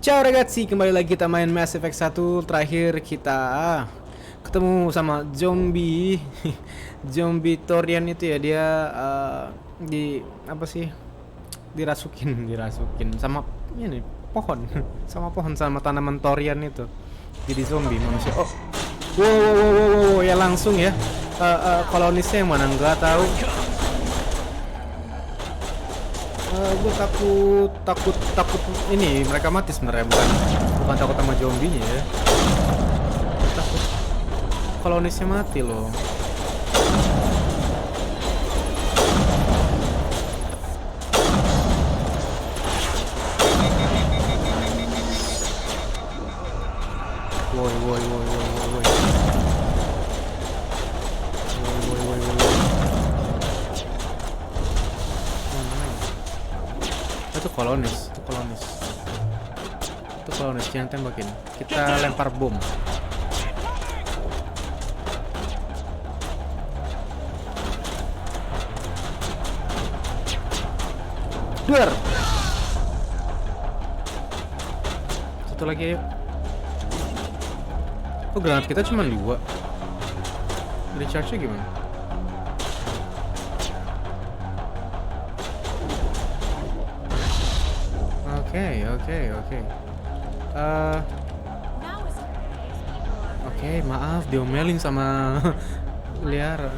Ciao ragazzi, kembali lagi kita main Mass Effect 1. Terakhir kita ketemu sama zombie zombie Thorian itu ya. Dia di apa sih, dirasukin sama ini pohon sama tanaman Thorian itu, jadi zombie manusia. Oh, wow, ya langsung ya. Kolonisnya yang mana nggak tahu. Gue takut ini mereka mati sebenarnya, bukan takut sama zombinya ya. Takut kolonisnya mati loh. Woi. Itu kolonis yang tembakin. Kita lempar bom. Duar. Satu lagi ayo. Oh, granat kita cuma 2. Recharge-nya gimana? Oke, maaf diomelin sama Liara.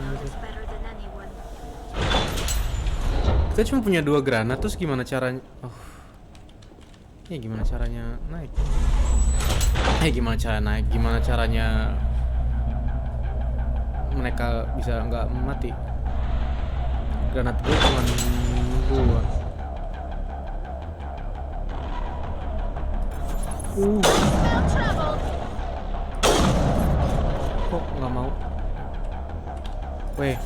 Kita cuma punya 2 granat, terus gimana caranya? Gimana caranya naik? Gimana caranya mereka bisa nggak mati? Granat gue cuma 2. Kok nggak mau? Weh.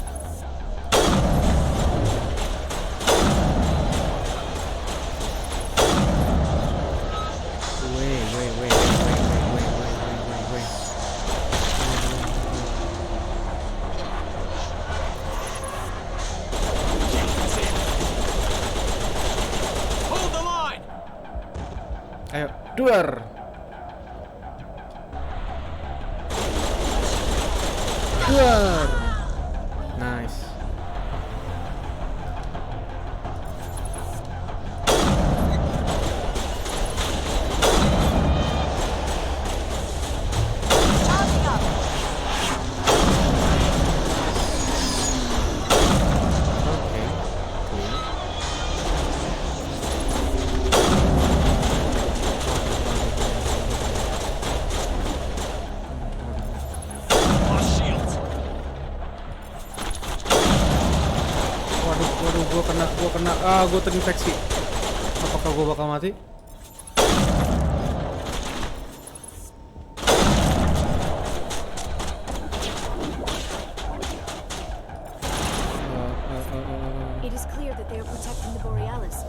Ayo, duar. Nice. Gue kena, gue terinfeksi. Apakah gue bakal mati? It is clear that they are protecting the Borealis.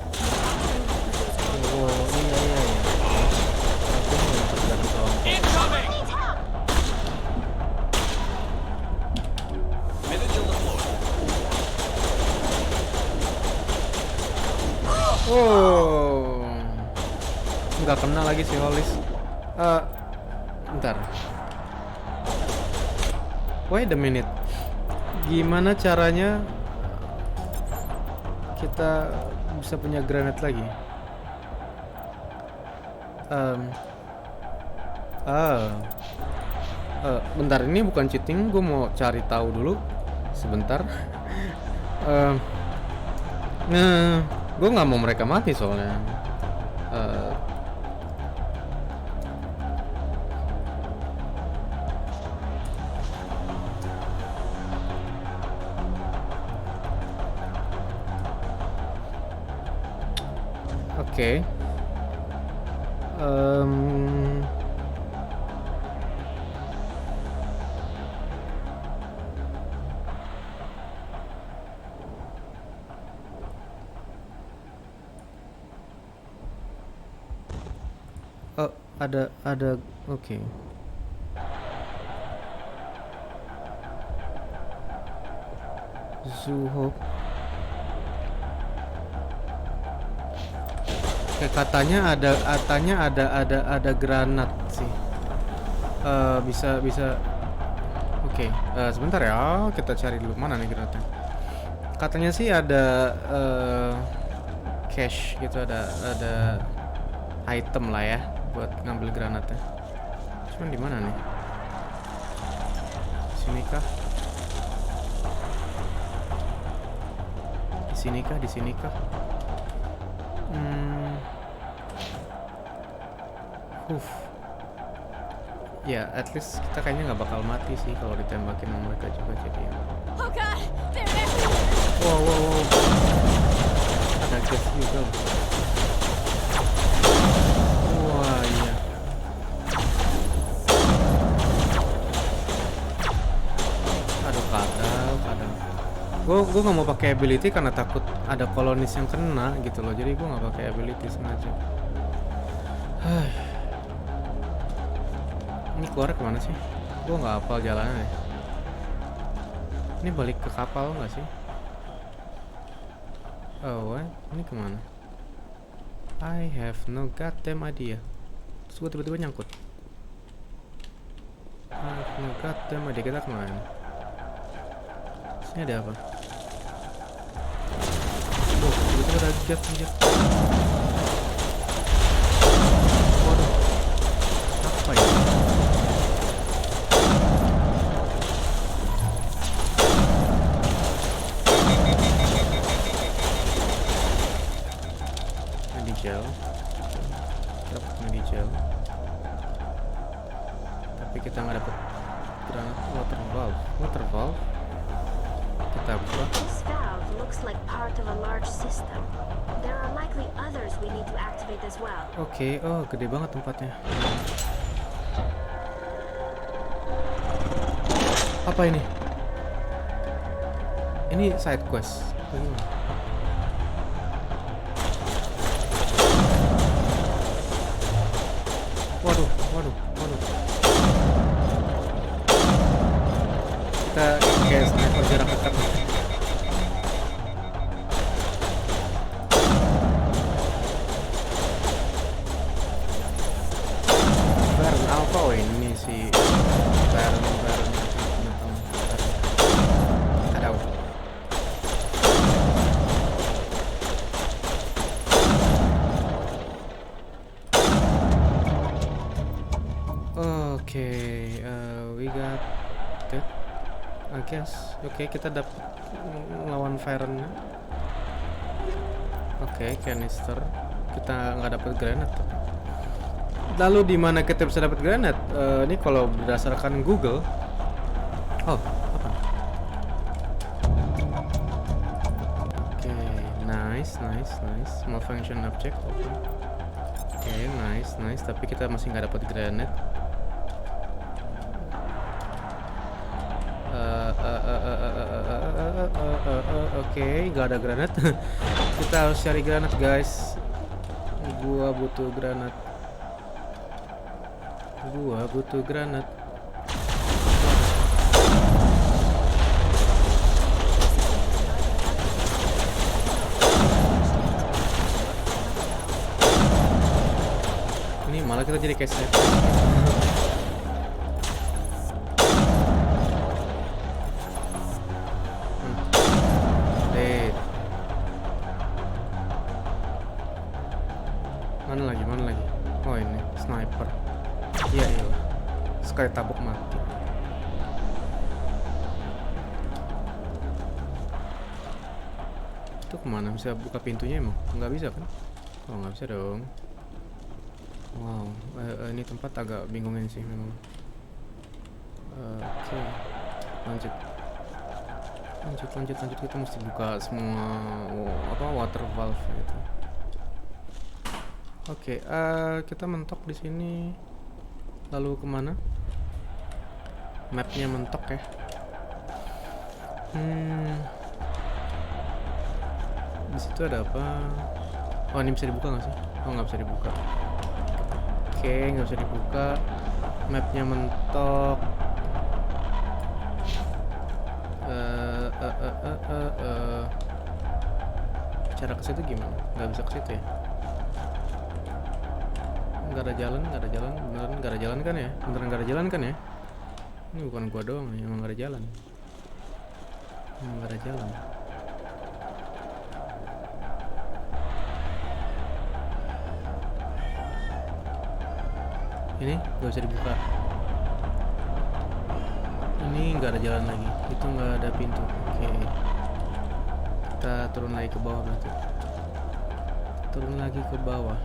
Nggak kena lagi si Holis. Bentar. Wait a minute. Gimana caranya kita bisa punya granat lagi? Bentar, ini bukan cheating. Gue mau cari tahu dulu. Sebentar. Gue nggak mau mereka mati soalnya. Oke. Ada oke. Zuho. Kayak katanya ada granat sih. Bisa. Oke, sebentar ya, kita cari dulu mana nih granatnya. Katanya sih ada cash gitu, ada item lah ya buat ngambil granatnya. Cuman di mana nih? Sini kah? Di sini kah? Ya, at least kita kayaknya nggak bakal mati sih kalau ditembakin sama mereka juga, jadi ya. Oh god, they're everywhere. Wow. Ada gas juga loh. Wah, iya. Aduh, kadal. Gue nggak mau pakai ability karena takut ada kolonis yang kena gitu loh. Jadi gue nggak pakai ability sengaja. Ini keluar kemana sih? Gue nggak hafal jalannya deh. Ini balik ke kapal nggak sih? Oh, ini kemana? I have no goddamn idea. Terus gue tiba-tiba nyangkut. I have no goddamn idea. Kita kemana? Ini ada apa? Oh, tiba-tiba ada gas anjir. Waduh. Apa ya? Gel. Dapat gel. Tapi kita nggak dapat granat water valve. Kita buka. This valve looks like part of a large system. There are likely others we need to activate as well. Oke, oh gede banget tempatnya. Apa ini? Ini side quest. Bagaimana? Waduh. Kita kayak sniper jarak dekat. Baron Alpha, ini si Baron. Ada. Okay, we got that, I guess. Oke, kita dapat lawan Feron. Oke, canister. Kita nggak dapat granat. Lalu di mana kita bisa dapat granat? Ini kalau berdasarkan Google. Oh, apa? Oke, nice. Malfunction object. Oke, nice. Tapi kita masih nggak dapat granat. Oke, nggak ada granat. Kita harus cari granat, guys. Gua butuh granat. Ini malah kita jadi kayak sniper. Mana lagi? Oh, ini sniper. Iya. Sekali tabuk mati. Itu kemana? Bisa buka pintunya emang? Nggak bisa kan? Oh, nggak bisa dong. Wow, ini tempat agak bingungin sih memang. Oke. Lanjut. Kita mesti buka semua water valve gitu. Oke, kita mentok di sini. Lalu kemana? Mapnya mentok ya. Di situ ada apa? Oh, ini bisa dibuka nggak sih? Oh, nggak bisa dibuka. Oke, nggak bisa dibuka. Mapnya mentok. Cara ke situ gimana? Nggak bisa ke situ ya? nggak ada jalan, beneran nggak ada jalan kan ya? Beneran nggak ada jalan kan ya? Ini bukan gua doang, emang nggak ada jalan. Emang nggak ada jalan. Ini nggak bisa dibuka. Ini nggak ada jalan lagi. Itu nggak ada pintu. Oke. Kita turun lagi ke bawah berarti. Turun lagi ke bawah.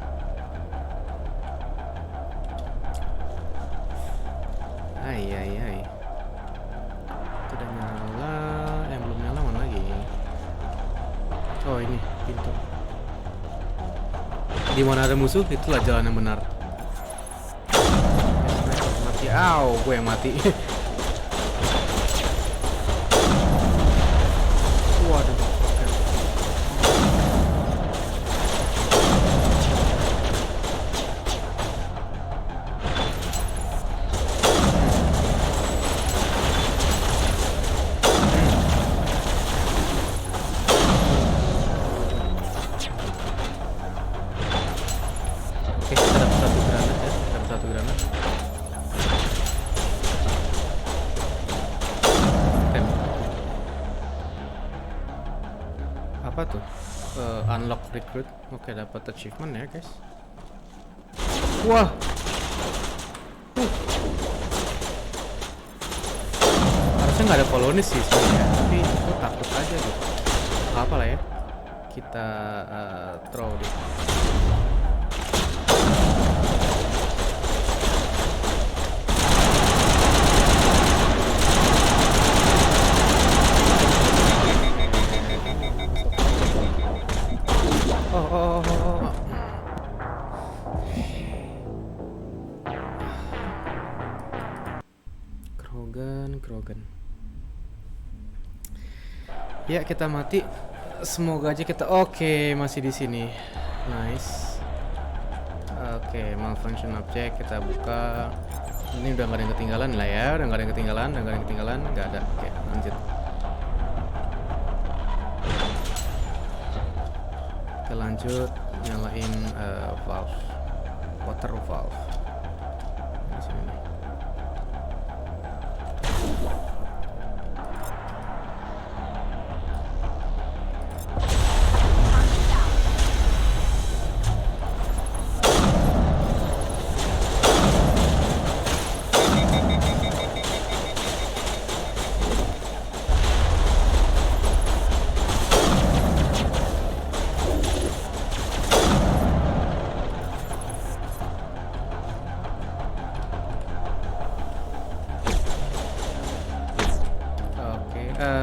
Hai. Itu udah nyala. Yang belum nyala mana lagi? Oh ini pintu. Di mana ada musuh, itulah jalan yang benar. Mati. Gue yang mati. Waduh. Oke, kita dapat satu granat ya. Dapat satu granat. Rem. Apa tuh? Unlock recruit. Oke, dapat achievement ya, guys. Wah. Harusnya nggak ada koloni sih sebenarnya, tapi gue takut aja gitu. Apa lah ya? Kita throw deh. Oh. Krogan. Ya, kita mati. Semoga aja kita masih di sini. Nice. Oke, malfunction object kita buka. Ini udah gak ada yang ketinggalan lah ya. Udah gak ada yang ketinggalan. Gak ada. Oke, lanjut. Kita lanjut nyalain valve, water valve. Di sini nih.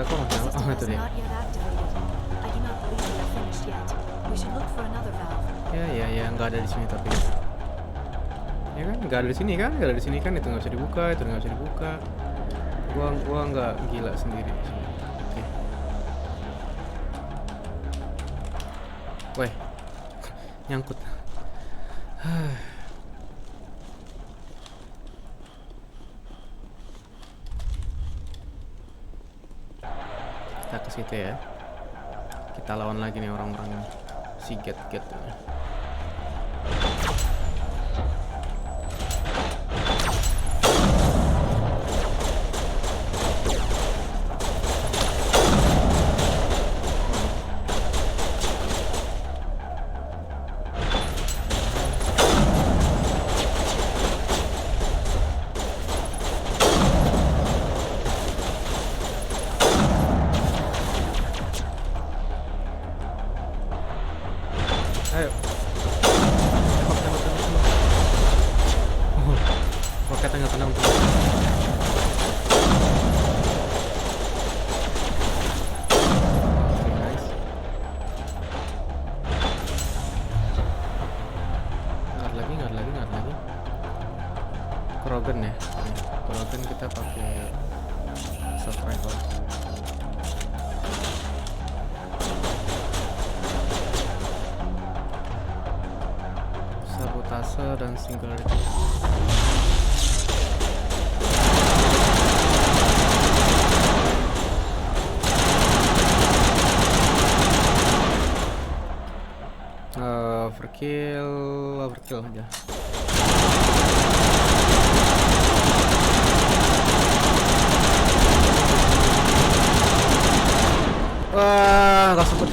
Kok nggak nyala? Oh, itu dia. Ya, nggak ada di sini tapi. Ya kan, nggak ada di sini kan? Itu nggak bisa dibuka, itu nggak bisa dibuka. Gua nggak gila sendiri di sini. Oke. Weh, nyangkut. Kita ke situ ya. Kita lawan lagi nih orang-orang si get. Ayo. Tembak. Oh, roketnya nggak kena untuk. Nice. Nggak lagi. Krogan ya. Krogan kita pakai short rifle. Sabotase dan singularity. Overkill aja.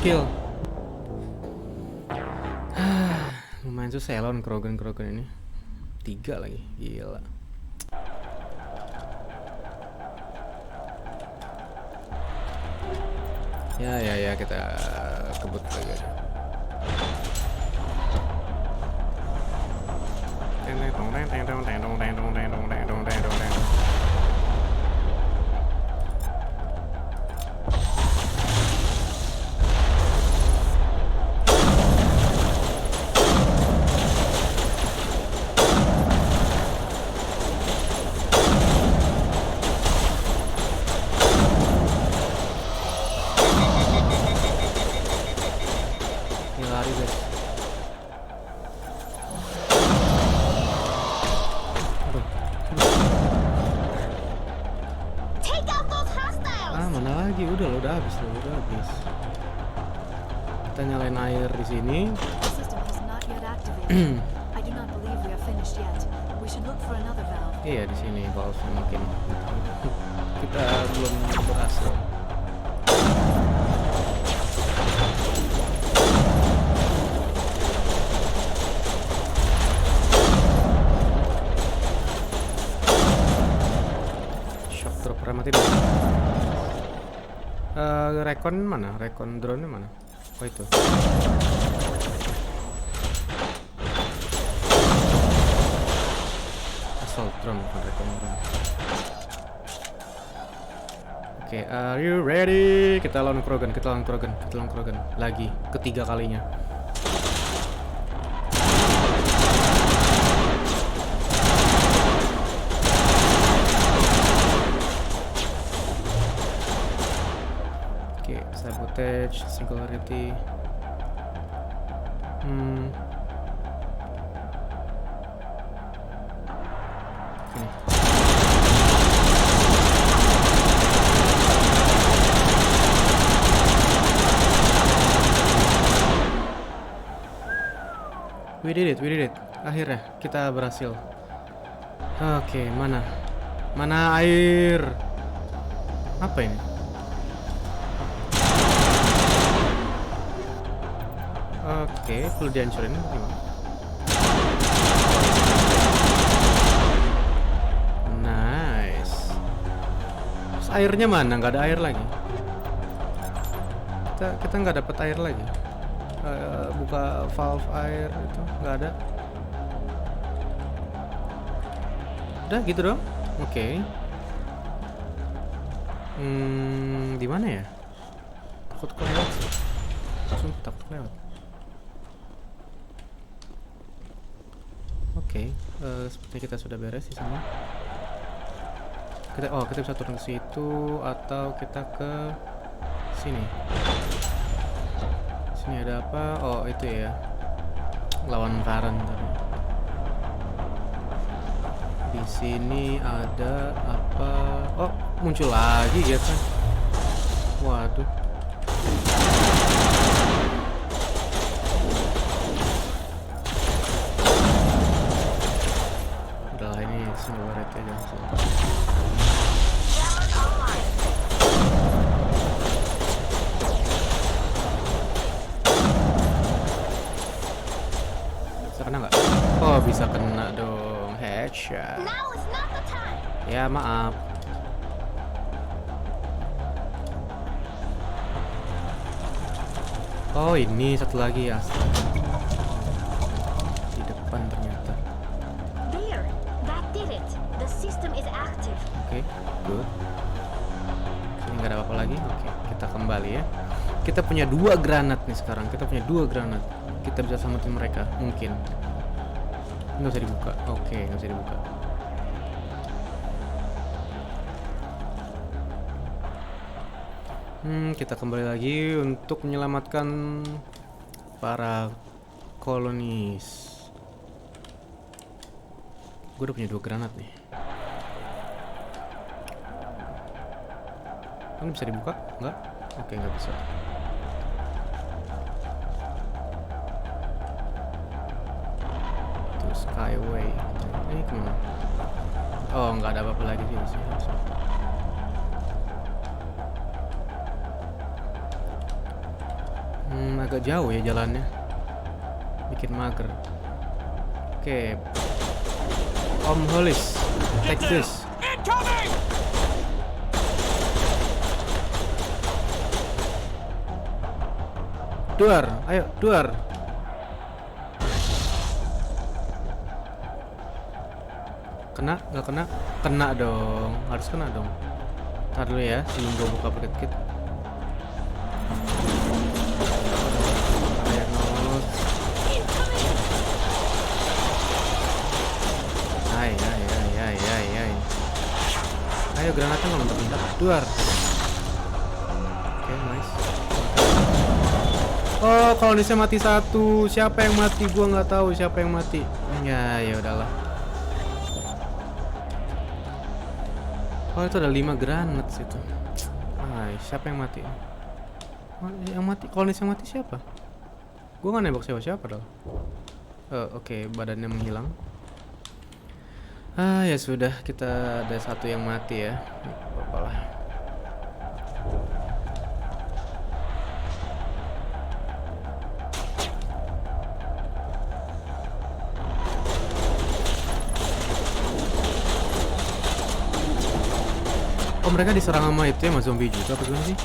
kill. Lumayan susah ya lawan krogen ini. 3 lagi, gila. Ya kita kebut lagi aja. Lari guys. Take out those hostiles. Mana lagi? Udah habis. Kita nyalain air di sini. The system has not yet activated. I do not believe we are finished yet. We should look for another valve. Iya di sini valve mungkin. Kita belum berhasil. Shock dropper mati dulu. Recon mana? Recon drone mana? Oh itu. Assault drone bukan recon drone. Oke, are you ready? Kita lawan krogen. Lagi, ketiga kalinya. Oke, sabotage, singularity. Sini. We did it. Akhirnya kita berhasil. Oke, mana air? Apa ini? Oke, perlu dihancurin gimana? Nice. Terus airnya mana? Nggak ada air lagi. Kita nggak dapat air lagi. Buka valve air itu nggak ada. Udah gitu dong. Oke. Di mana ya? Takut kelewat sih. Sumpah takut kelewat. Oke, sepertinya kita sudah beres di sana. Kita bisa turun ke situ atau kita ke sini. Sini ada apa? Oh, itu ya. Lawan Karen tadi. Di sini ada apa? Oh, muncul lagi ya kan. Waduh. Udahlah, ini single rate aja. Bisa kena nggak? Oh, bisa kena dong. Headshot. Now is not the time. Ya, maaf. Oh, ini satu lagi ya. Di depan ternyata. There, that did it. The system is active. Oke, good. Sini nggak ada apa-apa lagi. Oke, kita kembali ya. Kita punya 2 granat nih sekarang. Kita bisa selamatin mereka, mungkin. Nggak bisa dibuka. Oke, nggak bisa dibuka. Kita kembali lagi untuk menyelamatkan para kolonis. Gue udah punya 2 granat nih. Ini bisa dibuka? Enggak? Oke, nggak bisa. Itu Skyway. Ini kemana? Oh, nggak ada apa-apa lagi sih. Agak jauh ya jalannya. Bikin mager. Oke. Om Holis, take this. Duar, ayo duar. Kena, nggak kena? Kena dong, harus kena dong. Ntar dulu ya, sebelum gue buka paket kit. Ayo nos. Hai. Ayo granatnya nggak mentok-mentok. Duar. Oke, nice. Oh, kolonisnya mati satu. Siapa yang mati? Gua nggak tahu siapa yang mati. Ya udahlah. Oh, itu ada 5 granat situ. Siapa yang mati? Yang mati, kolonis yang mati siapa? Gua nggak nembak siapa-siapa dong. Oke, badannya menghilang. Ya sudah, kita ada satu yang mati ya. Apa-apa lah. Oh, mereka diserang sama itu ya, sama zombie juga apa gimana sih?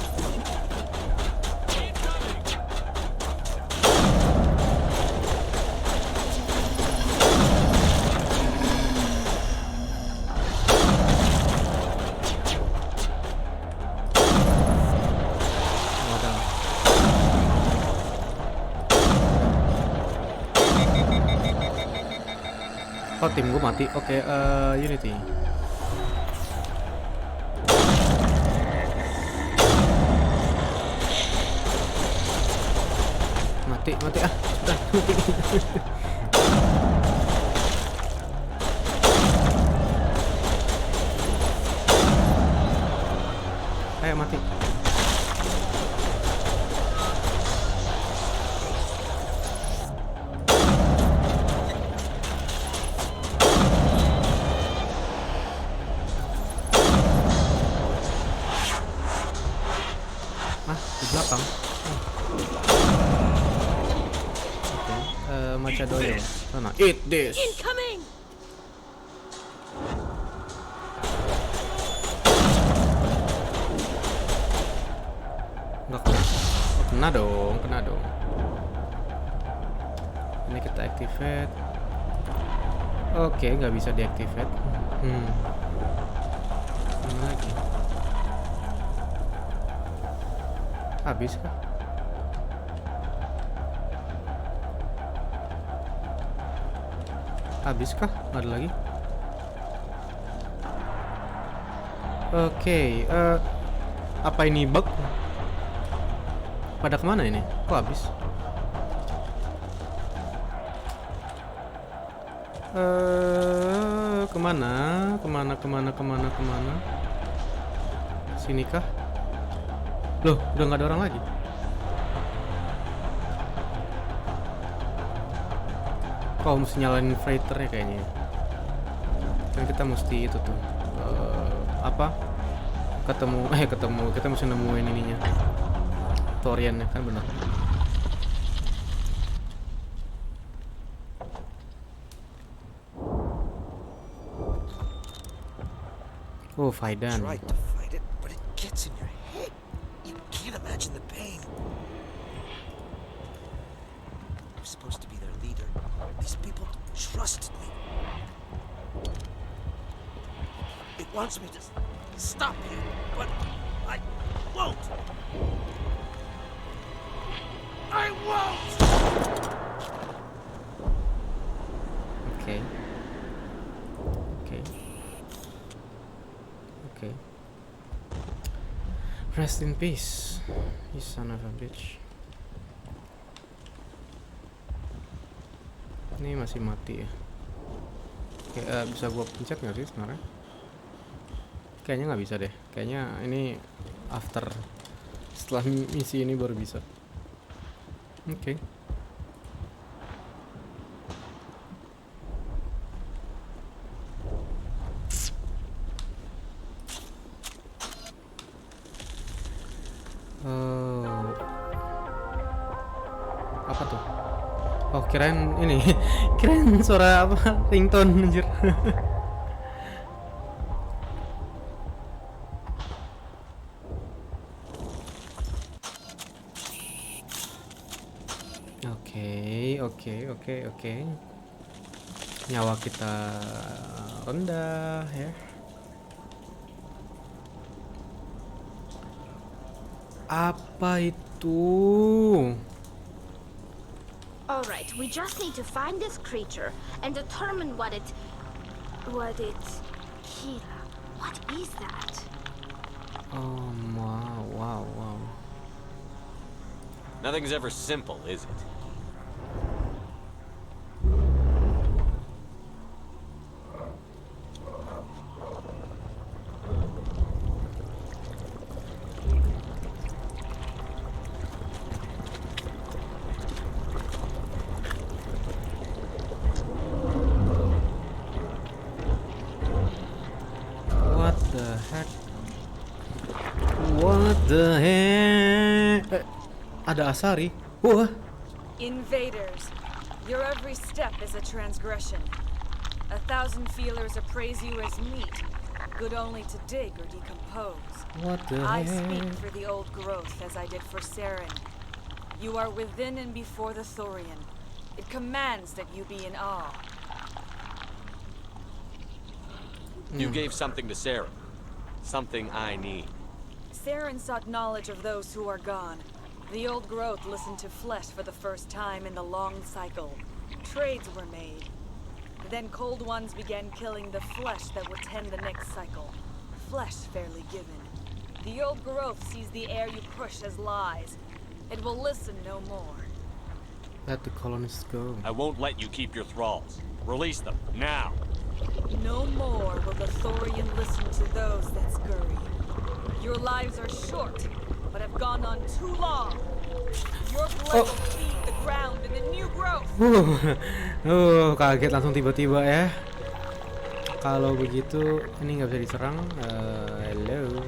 Oh, tim gue mati. Oke, Unity. Mati ah, sudah. Ayo mati. Di belakang. Macadoyo. Sana, eat this. Incoming! Nggak kena. Oh, kena dong. Ini kita activate. Oke, nggak bisa deactivate. Mana lagi? Habis kah? Nggak ada lagi? Oke, apa ini bug? Pada kemana ini? Kok habis? Kemana? Sini kah? Loh, udah nggak ada orang lagi. Kok mesti nyalain freighternya kayaknya. Kan kita mesti itu tuh ketemu kita mesti nemuin ininya, Thorian ya kan, benar. Oh, Faidan. Tried to fight it, but it gets in your head. You can't imagine the pain. I'm supposed to be their leader. These people trusted me. It wants me to stop you, but I won't. I won't! Okay. Rest in peace, you son of a bitch. Ini masih mati ya. Oke, bisa gua pencet nggak sih sebenarnya? Kayaknya nggak bisa deh. Kayaknya ini after, setelah misi ini baru bisa. Oke. Apa tuh? Oh, kirain ini. Kirain suara apa? Ringtone anjir. Oke. Nyawa kita rendah ya. Apa itu? Alright, we just need to find this creature and determine what it... Kira, what is that? Oh, wow. Nothing's ever simple, is it? What the heck? Ada Asari. Wah. Invaders, your every step is a transgression. 1,000 feelers appraise you as meat, good only to dig or decompose. What the I heck? speak for the old growth as I did for Saren. You are within and before the Thorian. It commands that you be in awe. You gave something to Sarah. Something I need. Saren sought knowledge of those who are gone. The old growth listened to flesh for the first time in the long cycle. Trades were made. Then cold ones began killing the flesh that would tend the next cycle. Flesh fairly given. The old growth sees the air you push as lies. It will listen no more. Let the colonists go. I won't let you keep your thralls. Release them, now! No more will the Thorian listen to those that scurry. Your lives are short, but have gone on too long. Your blood will feed the ground in the new growth. Kaget langsung tiba-tiba ya. Kalau begitu, ini nggak bisa diserang. Hello.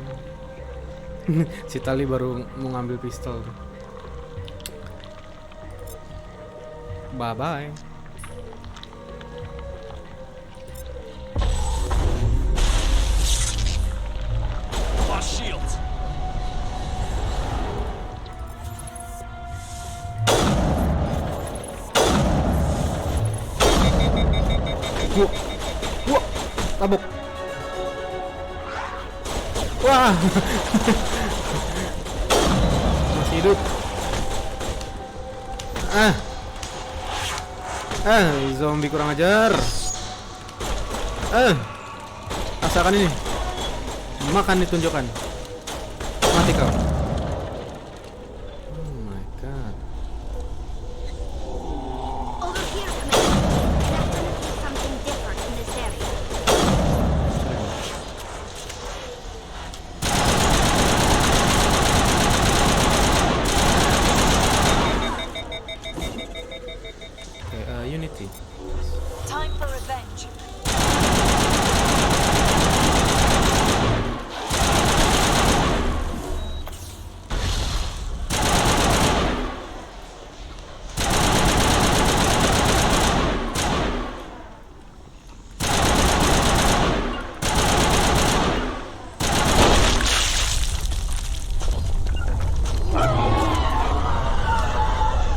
Si Tali baru mau ngambil pistol. Bye-bye. Lost shields! Wah, tabuk. Wah. Masih hidup. Zombie kurang ajar. Rasakan ini. Makan ditunjukkan. Mati kau. Oh my god. Over here, Commander. Definitely something different in this area. Okay, Unity. Time for revenge.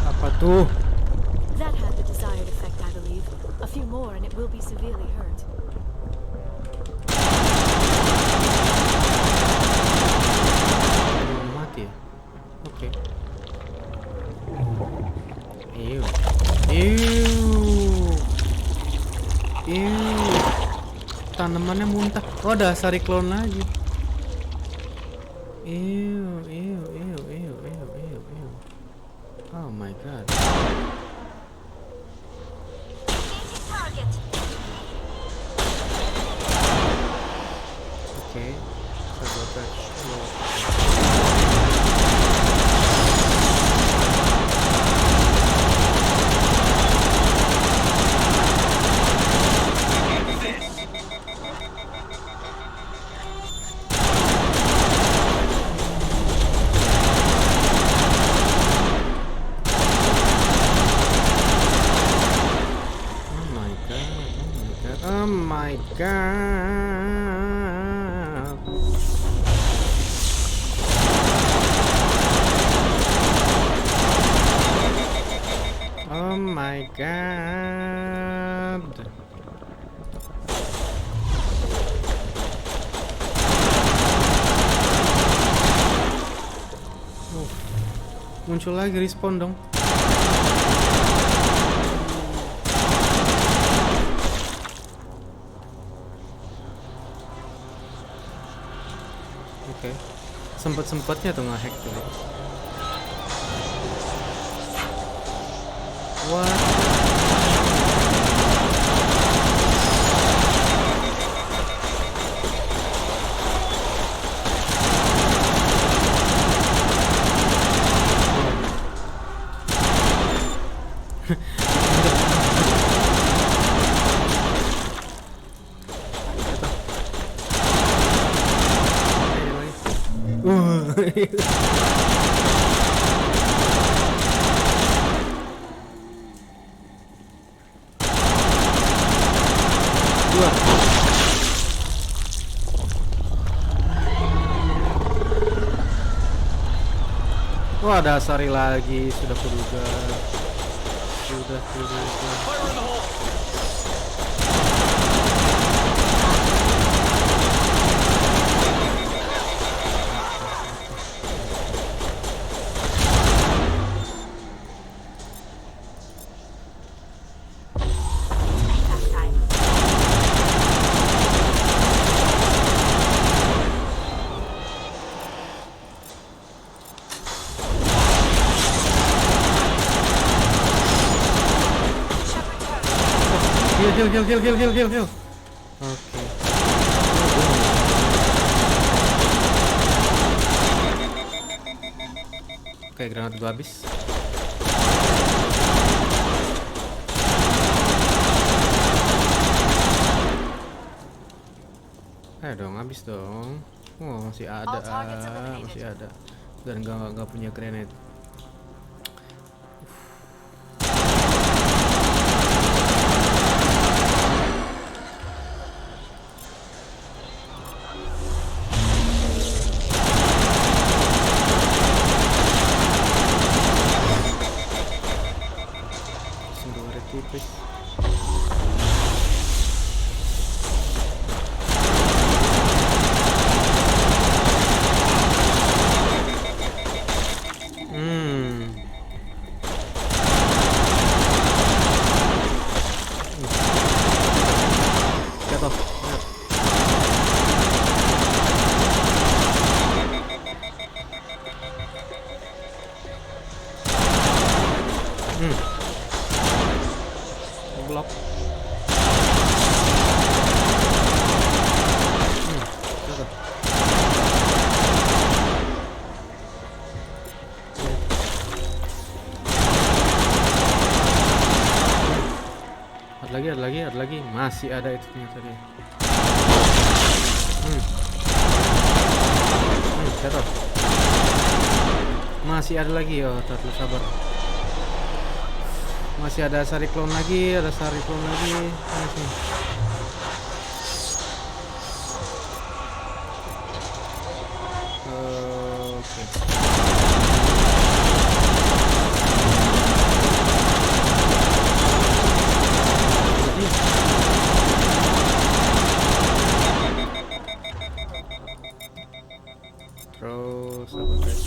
Apa tuh? That had the desired effect, I believe. A few more and it will be severely hurt. Belum mati ya? Oke. Ew. Tanamannya muntah. Oh, ada Asari clone lagi. Ew. Oh my god. Engaging target. Okay. Sabotage. Oh my god. Oh my god. Muncul lagi, respon dong. Oke. Sempet-sempetnya tuh nge-hack tuh. What? Wah, ada Asari lagi, sudah kuduga. Fire in the hole! Heal. Oke. Oke, granat gua habis. Ayo dong, habis dong. Oh, masih ada. Dan nggak punya grenade. Blok. Ada lagi. Masih ada itu ternyata dia. Jatuh. Masih ada lagi. Oh, terlalu sabar. Masih ada sari clone lagi, Masih. Oke. Terus apa guys?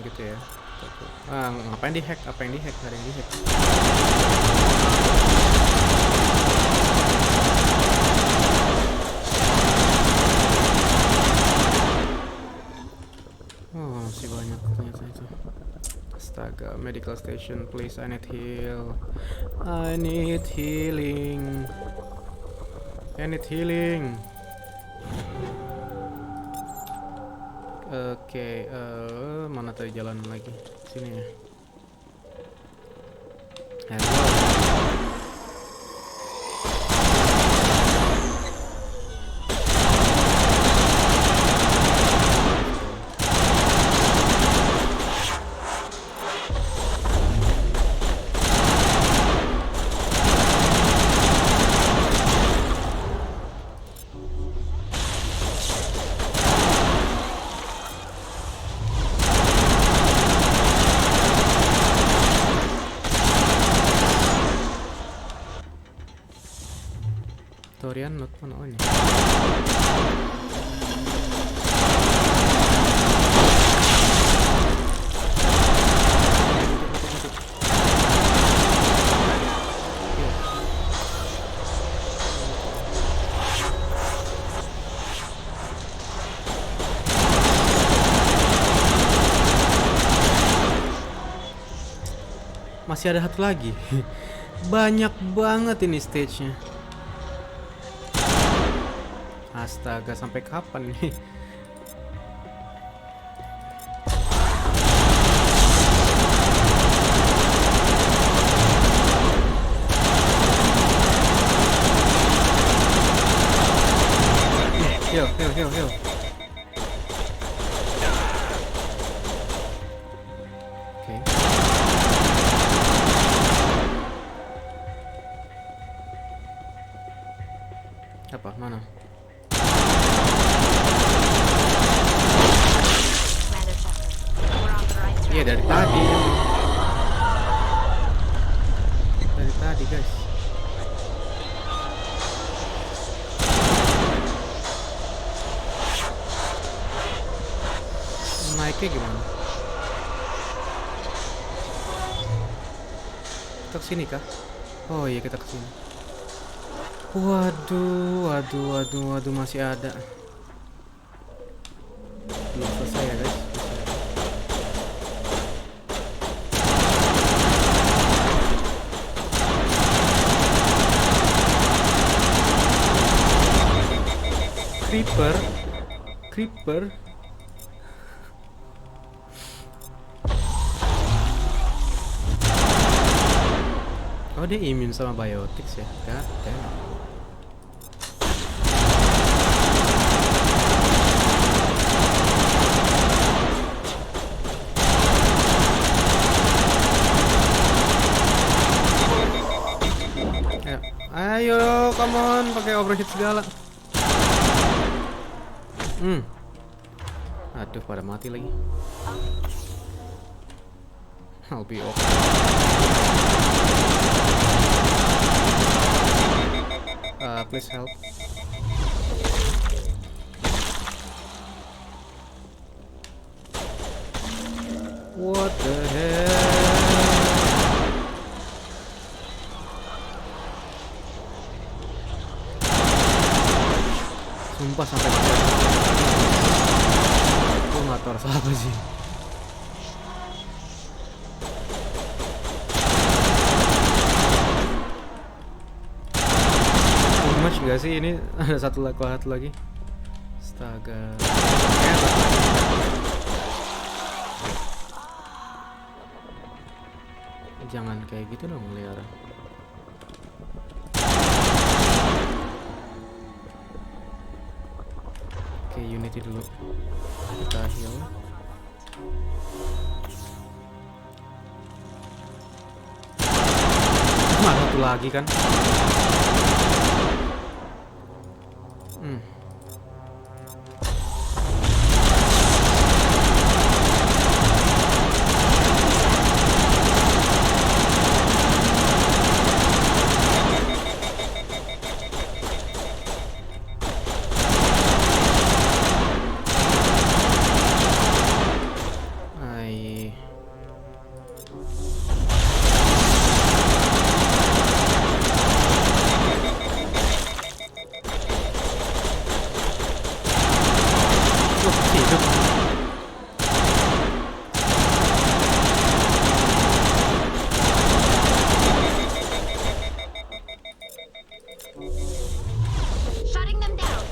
Gitu ya. Ngapain di-hack? Ada yang di-hack. Oh, masih banyak ternyata itu. Astaga, medical station please, I need healing. Oke, mana tadi jalan lagi? Sini ya. Thorian not mana? Oh ini. Masih ada satu lagi. Banyak banget ini stage-nya. Astaga, sampai kapan nih? Heal. Oke. Apa? Mana? Rather, Shepard. We're on the right track. Iya dari tadi. Dari tadi guys. Naiknya gimana? Kita kesini kah? Oh iya kita kesini. Waduh, masih ada. Belum selesai ya guys. Creeper. Oh dia imun sama biotics ya? God damn. Ayo, come on, pakai overheat segala. Aduh, pada mati lagi. I'll be okay. Please help. What the hell? Sumpah sampai gue nggak tahu rasa apa sih. Too much gak sih ini? Ada satu lagi. Astaga. Jangan kayak gitu dong, Liara. Oke, Unity dulu. Kita heal. Mana satu lagi kan? Shutting them down.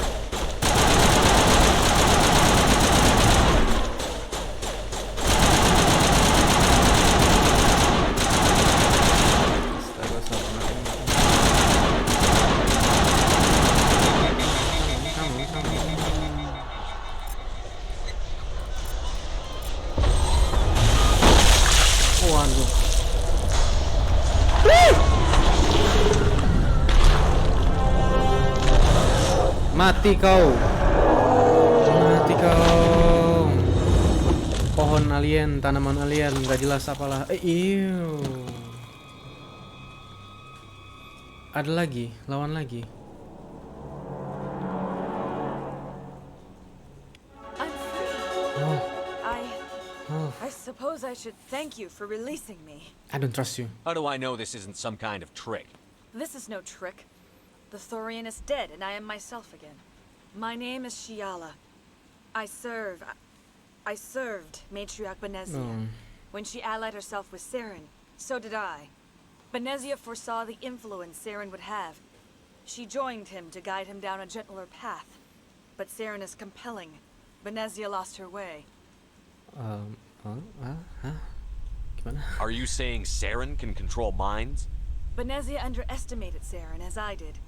Waduh. Mati kau. Pohon alien, tanaman alien, nggak jelas apalah. Iu. Ada lagi, lawan lagi. suppose I should thank you for releasing me. I don't trust you. How do I know this isn't some kind of trick? This is no trick. The Thorian is dead, and I am myself again. My name is Shiala. I served Matriarch Benezia. When she allied herself with Saren, so did I. Benezia foresaw the influence Saren would have. She joined him to guide him down a gentler path. But Saren is compelling. Benezia lost her way. Gimana? Are you saying Saren can control minds? Benezia underestimated Saren, as I did.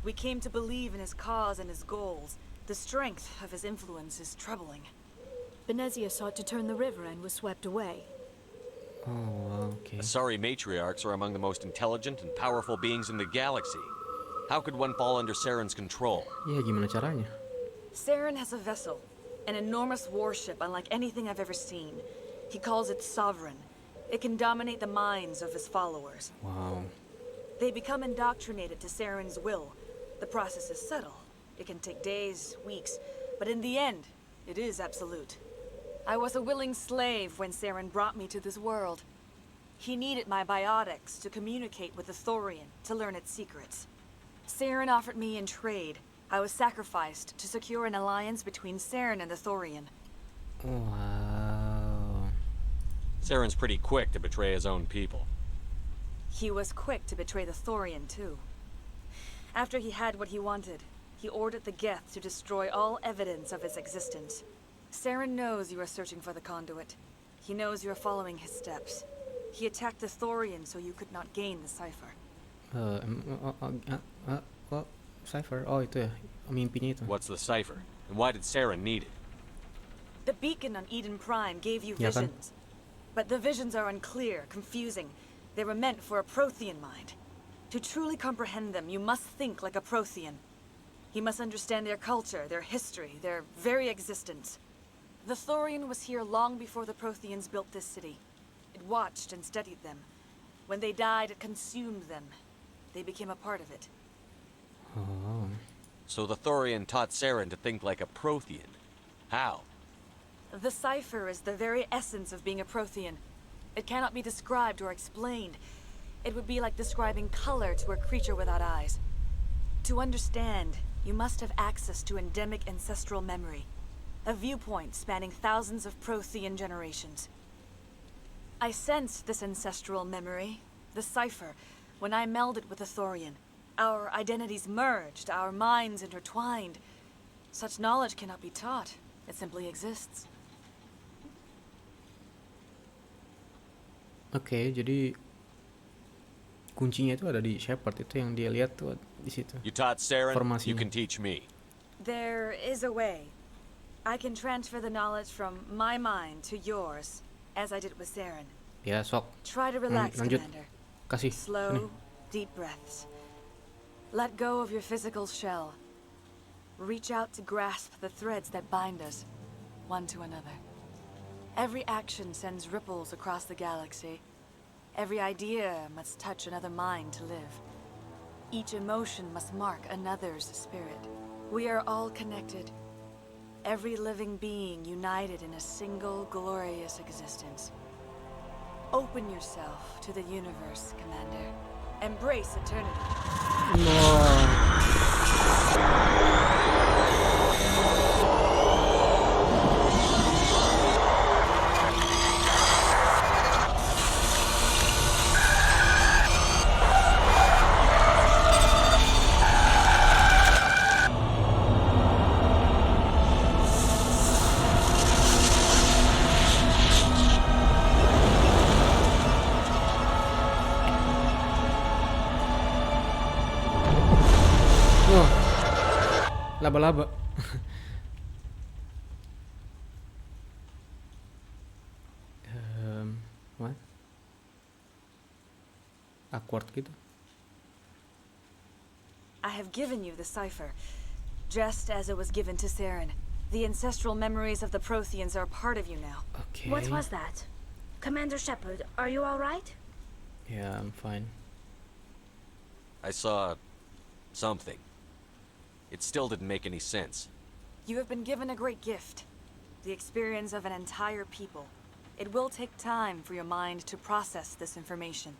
We came to believe in his cause and his goals. The strength of his influence is troubling. Benezia sought to turn the river and was swept away. Oh, okay. Sorry, matriarchs are among the most intelligent and powerful beings in the galaxy. How could one fall under Saren's control? Ya, gimana caranya? Saren has a vessel, an enormous warship unlike anything I've ever seen. He calls it Sovereign. It can dominate the minds of his followers. Wow. They become indoctrinated to Saren's will. The process is subtle. It can take days, weeks, but in the end, it is absolute. I was a willing slave when Saren brought me to this world. He needed my biotics to communicate with the Thorian, to learn its secrets. Saren offered me in trade. I was sacrificed to secure an alliance between Saren and the Thorian. Wow. Saren's pretty quick to betray his own people. He was quick to betray the Thorian, too. After he had what he wanted, he ordered the Geth to destroy all evidence of its existence. Saren knows you are searching for the conduit. He knows you are following his steps. He attacked the Thorian so you could not gain the cipher. Cipher. Oh, itu ya. Mimpinya itu. What's the cipher? And why did Saren need it? The beacon on Eden Prime gave you Ya kan? visions. But the visions are unclear, confusing. They were meant for a Prothean mind. To truly comprehend them, you must think like a Prothean. You must understand their culture, their history, their very existence. The Thorian was here long before the Protheans built this city. It watched and studied them. When they died, it consumed them. They became a part of it. Oh. So the Thorian taught Saren to think like a Prothean. How? The cipher is the very essence of being a Prothean. It cannot be described or explained. It would be like describing color to a creature without eyes. To understand, you must have access to endemic ancestral memory. A viewpoint spanning thousands of Prothean generations. I sensed this ancestral memory, the cipher, when I melded with the Thorian. Our identities merged, our minds intertwined. Such knowledge cannot be taught. It simply exists. Oke, jadi kuncinya itu ada di Shepard, itu yang dia lihat tuh di situ. You taught Saren, Formasinya. you can teach me. There is a way. I can transfer the knowledge from my mind to yours, as I did with Saren. Ya, sok. Try to relax, Lanjut. Commander. Kasih. Slow, Sini. deep breaths. Let go of your physical shell. Reach out to grasp the threads that bind us, one to another. Every action sends ripples across the galaxy. Every idea must touch another mind to live. Each emotion must mark another's spirit. We are all connected. Every living being united in a single glorious existence. Open yourself to the universe, Commander. Embrace eternity. Laba-laba. What? Awkward gitu. I have given you the cipher, just as it was given to Saren. The ancestral memories of the Protheans are part of you now. Okay. What was that? Commander Shepard, are you alright? Yeah, I'm fine. I saw something. It still didn't make any sense. You have been given a great gift. The experience of an entire people. It will take time for your mind to process this information.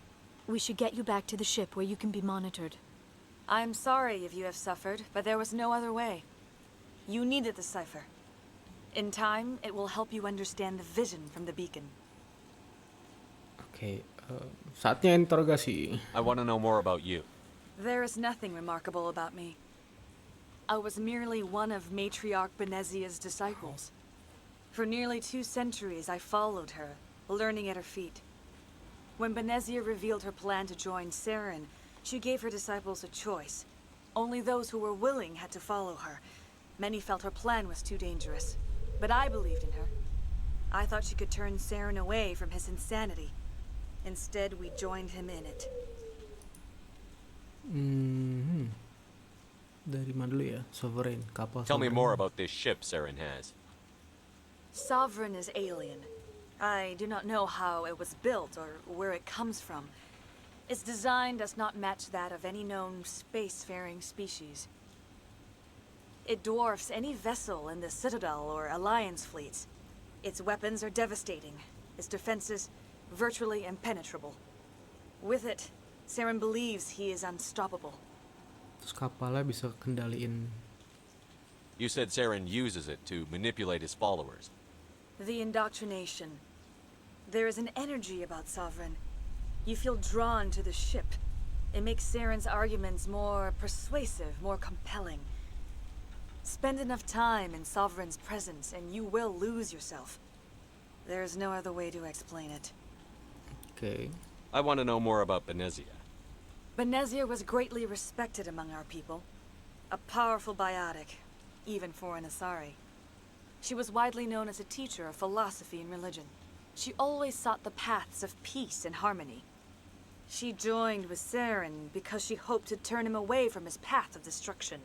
We should get you back to the ship where you can be monitored. I'm sorry if you have suffered, but there was no other way. You needed the cipher. In time, it will help you understand the vision from the beacon. Oke, saatnya interogasi. I want to know more about you. There is nothing remarkable about me. I was merely one of Matriarch Benezia's disciples. For nearly 2 centuries, I followed her, learning at her feet. When Benezia revealed her plan to join Saren, she gave her disciples a choice. Only those who were willing had to follow her. Many felt her plan was too dangerous, but I believed in her. I thought she could turn Saren away from his insanity. Instead, we joined him in it. Dari mana dulu ya? Sovereign, kapal. Tell me Sovereign. more about this ship Saren has. Sovereign is alien. I do not know how it was built or where it comes from. Its design does not match that of any known spacefaring species. It dwarfs any vessel in the Citadel or Alliance fleets. Its weapons are devastating. Its defenses virtually impenetrable. With it, Saren believes he is unstoppable. Terus kapalnya bisa kendaliin. You said Saren uses it to manipulate his followers. The indoctrination. There is an energy about Sovereign. You feel drawn to the ship. It makes Saren's arguments more persuasive, more compelling. Spend enough time in Sovereign's presence and you will lose yourself. There is no other way to explain it. Oke. I want to know more about Benezia. Benezia was greatly respected among our people. A powerful biotic, even for an Asari. She was widely known as a teacher of philosophy and religion. She always sought the paths of peace and harmony. She joined with Saren because she hoped to turn him away from his path of destruction.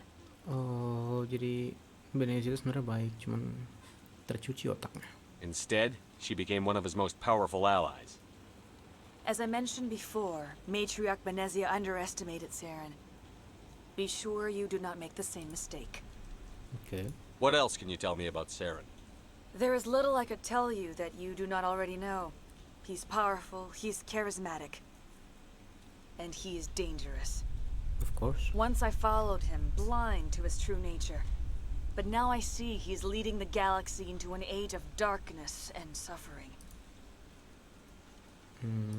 Oh, jadi Benezia itu sebenarnya baik, cuman tercuci otaknya. Instead, she became one of his most powerful allies. As I mentioned before, Matriarch Benezia underestimated Saren. Be sure you do not make the same mistake. Oke. What else can you tell me about Saren? There is little I could tell you that you do not already know. He's powerful, he's charismatic, and he is dangerous. Of course. Once I followed him, blind to his true nature. But now I see he's leading the galaxy into an age of darkness and suffering.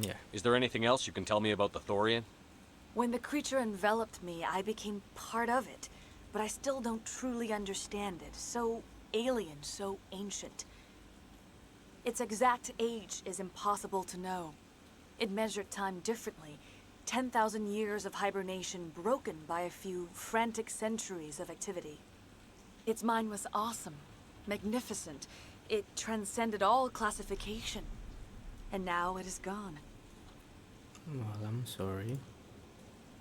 Yeah. Is there anything else you can tell me about the Thorian? When the creature enveloped me, I became part of it. But I still don't truly understand it. So alien, so ancient. Its exact age is impossible to know. It measured time differently. 10,000 years of hibernation broken by a few frantic centuries of activity. Its mind was awesome, magnificent. It transcended all classification. And now it is gone. Well, I'm sorry.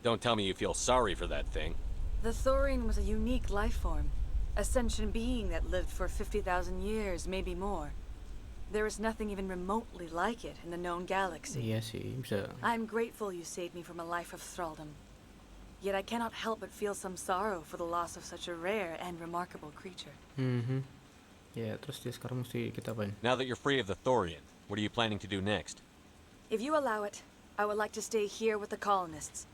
Don't tell me you feel sorry for that thing. The Thorian was a unique life form. A sentient being that lived for 50,000 years, maybe more. There is nothing even remotely like it in the known galaxy. Iya sih, bisa. I'm grateful you saved me from a life of thraldom. Yet I cannot help but feel some sorrow for the loss of such a rare and remarkable creature. Ya, terus dia sekarang mesti kita apain? Now that you're free of the Thorian, what are you planning to do next? If you allow it, I would like to stay here with the colonists.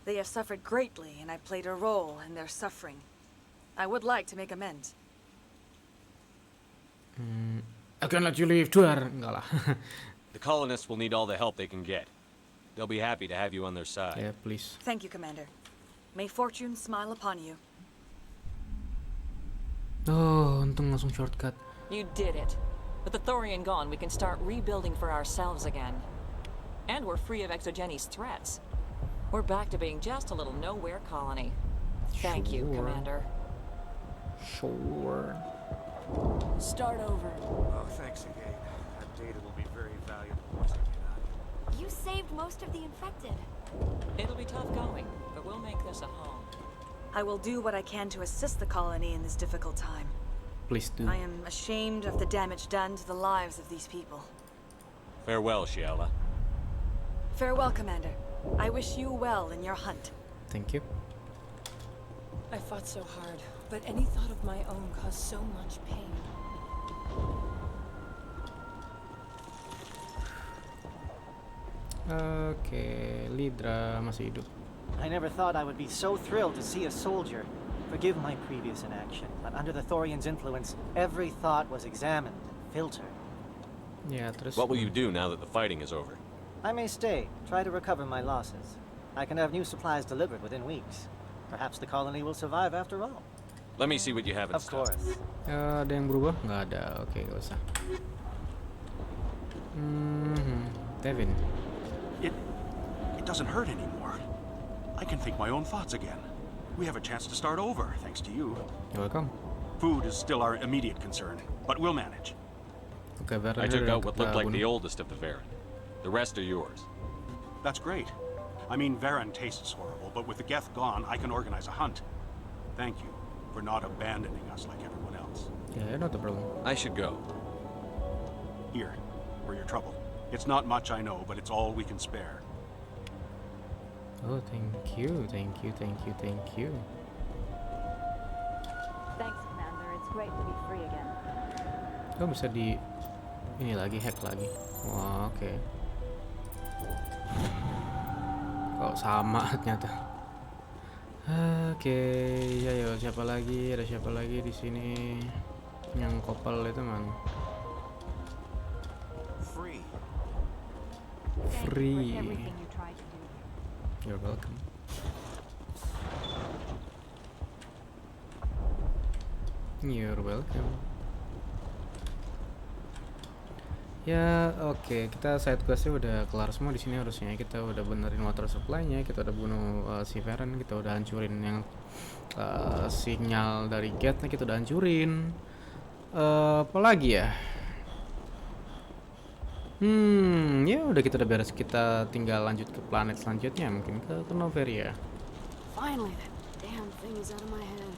They have suffered greatly, and I played a role in their suffering. I would like to make amends. I can let you leave, Tuar. Enggak lah. The colonists will need all the help they can get. They'll be happy to have you on their side. Ya, please. Thank you, Commander. May fortune smile upon you. Oh, untung langsung shortcut. You did it. With the Thorian gone, we can start rebuilding for ourselves again. And we're free of Exogenes' threats. We're back to being just a little nowhere colony. Thank you, Sure. Commander. Sure. Start over. Oh, thanks again. That data will be very valuable once I get out of here. You saved most of the infected. It'll be tough going, but we'll make this a home. I will do what I can to assist the colony in this difficult time. Please do. I am ashamed of the damage done to the lives of these people. Farewell, Shiela. Farewell, Commander. I wish you well in your hunt. Thank you. I fought so hard, but any thought of my own caused so much pain. Oke, Lidra masih hidup. I never thought I would be so thrilled to see a soldier. Forgive my previous inaction, but under the Thorian's influence, every thought was examined and filtered. Ya, terus What will you do now that the fighting is over? I may stay, try to recover my losses. I can have new supplies delivered within weeks. Perhaps the colony will survive after all. Let me see what you have in Of stock. course. Ada yang berubah? Nggak ada. Oke, nggak usah. Devin. It doesn't hurt anymore. I can think my own thoughts again. We have a chance to start over, thanks to you. You're welcome. Food is still our immediate concern, but we'll manage. Oke, Varen I took udah out what kita looked like the bunuh. oldest of the Varen. The rest are yours. That's great. I mean, Varen tastes horrible, but with the Geth gone, I can organize a hunt. Thank you for not abandoning us like everyone else. Ya, not a problem. I should go. Here, for your trouble. It's not much, I know, but it's all we can spare. Oh, thank you, thank you, thank you, thank you. Thanks, Commander. It's great to be free again. Oh, bisa di ini lagi, hack lagi. Wah, oke. Kok sama ternyata. Oke, ayo siapa lagi? Ada siapa lagi di sini? Yang kopel itu mana? Free. Free. Everything you tried to do. You're welcome. You're welcome. Ya, oke, kita side questnya udah kelar semua di sini harusnya. Kita udah benerin water supply-nya, kita udah bunuh si Varen, kita udah hancurin yang sinyal dari gate-nya, kita udah hancurin. Apa lagi ya? Ya udah kita udah beres. Kita tinggal lanjut ke planet selanjutnya, mungkin ke Noveria. Finally, that damn thing is out of my head.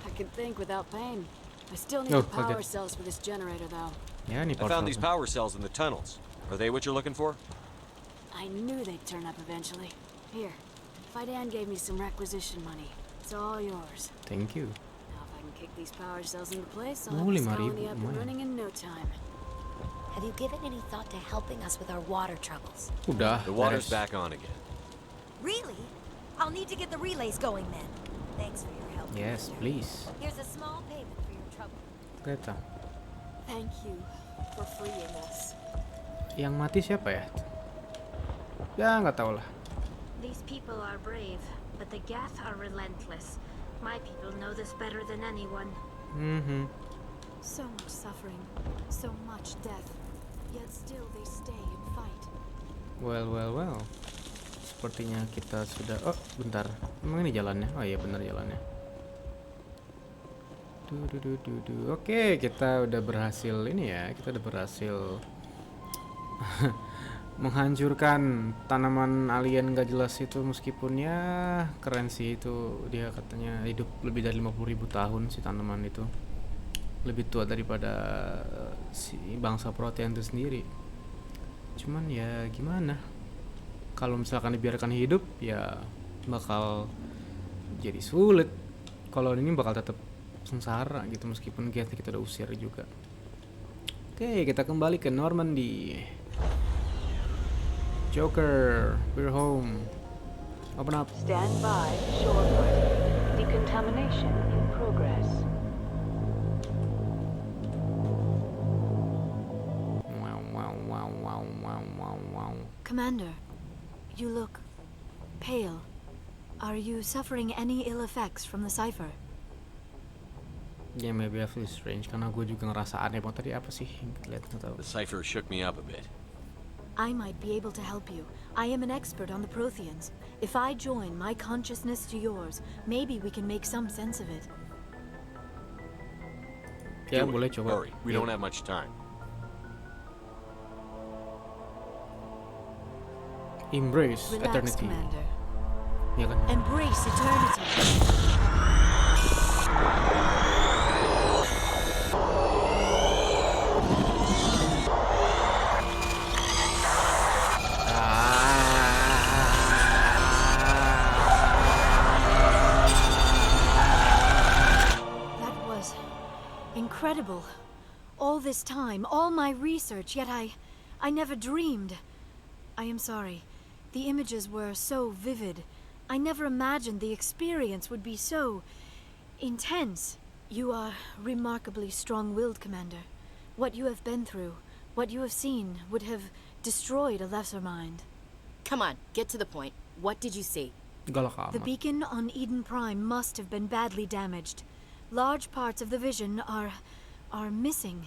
I can think without pain. I still need Oh, the power okay. cells for this generator, though. Ya, ini I found these power cells in the tunnels. Are they what you're looking for? I knew they'd turn up eventually. Here, Fidan gave me some requisition money. It's all yours. Thank you. Now, if I can kick these power cells into place, Oh, I'll have this 5.000, colony up and lumayan. running in no time. Have you given any thought to helping us with our water troubles? Udah, The water's beres. back on again. Really? I'll need to get the relays going then. Thanks for your help. Yes, Commander. please. Here's a small payment for your trouble. Kereta. Thank you for freeing us. Yang mati siapa ya? Ya, nggak tahu lah. These people are brave, but the Geth are relentless. My people know this better than anyone. So much suffering, so much death. Yet still they stay and fight. Well. Sepertinya kita sudah... Oh, bentar. Emang ini jalannya? Oh iya, benar jalannya. Oke, kita udah berhasil ini ya. Kita udah berhasil menghancurkan tanaman alien gak jelas itu. Meskipun ya keren sih itu. Dia katanya hidup lebih dari 50.000 tahun si tanaman itu. Lebih tua daripada si bangsa protein itu sendiri. Cuman ya gimana? Kalau misalkan dibiarkan hidup ya bakal jadi sulit. Kalau ini bakal tetap sengsara gitu meskipun kita udah usir juga. Oke, kita kembali ke Normandy. Joker, we're home. Open up. Stand by, shore party. Decontamination in progress. Wow. Commander, you look pale. Are you suffering any ill effects from the cipher? Yeah, maybe I feel strange karena gue juga ngerasa aneh banget tadi apa sih? Lihat nggak tahu. The cipher shook me up a bit. I might be able to help you. I am an expert on the Protheans. If I join my consciousness to yours, maybe we can make some sense of it. Ya, Do it. boleh coba. Hurry, we don't have much time. Embrace Relax, eternity. Commander. Ya kan? Embrace eternity. That was incredible. All this time, all my research, yet I never dreamed. I am sorry. The images were so vivid. I never imagined the experience would be so intense. You are remarkably strong-willed, Commander. What you have been through, what you have seen, would have destroyed a lesser mind. Come on, get to the point. What did you see? Galak The amat. beacon on Eden Prime must have been badly damaged. Large parts of the vision are missing.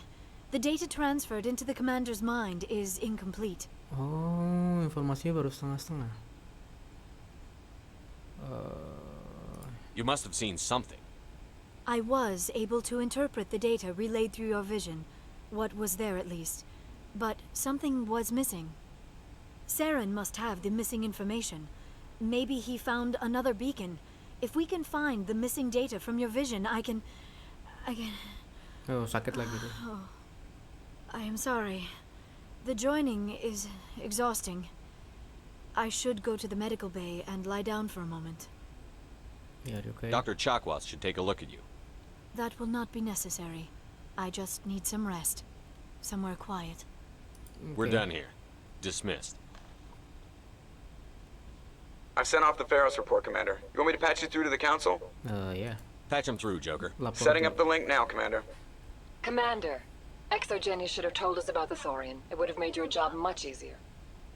The data transferred into the commander's mind is incomplete. Oh, informasinya baru setengah-setengah. You must have seen something. I was able to interpret the data relayed through your vision, what was there at least. But something was missing. Saren must have the missing information. Maybe he found another beacon. If we can find the missing data from your vision, I can... Oh, sakit lagi tuh. I am sorry. The joining is exhausting. I should go to the medical bay and lie down for a moment. Yeah, okay. Dr. Chakwas should take a look at you. That will not be necessary. I just need some rest. Somewhere quiet. We're Okay. done here. Dismissed. I've sent off the Feros report, Commander. You want me to patch you through to the Council? Yeah. Patch him through, Joker. Lapor Setting tuh. up the link now, Commander. Commander, Exogeny should have told us about the Thorian. It would have made your job much easier.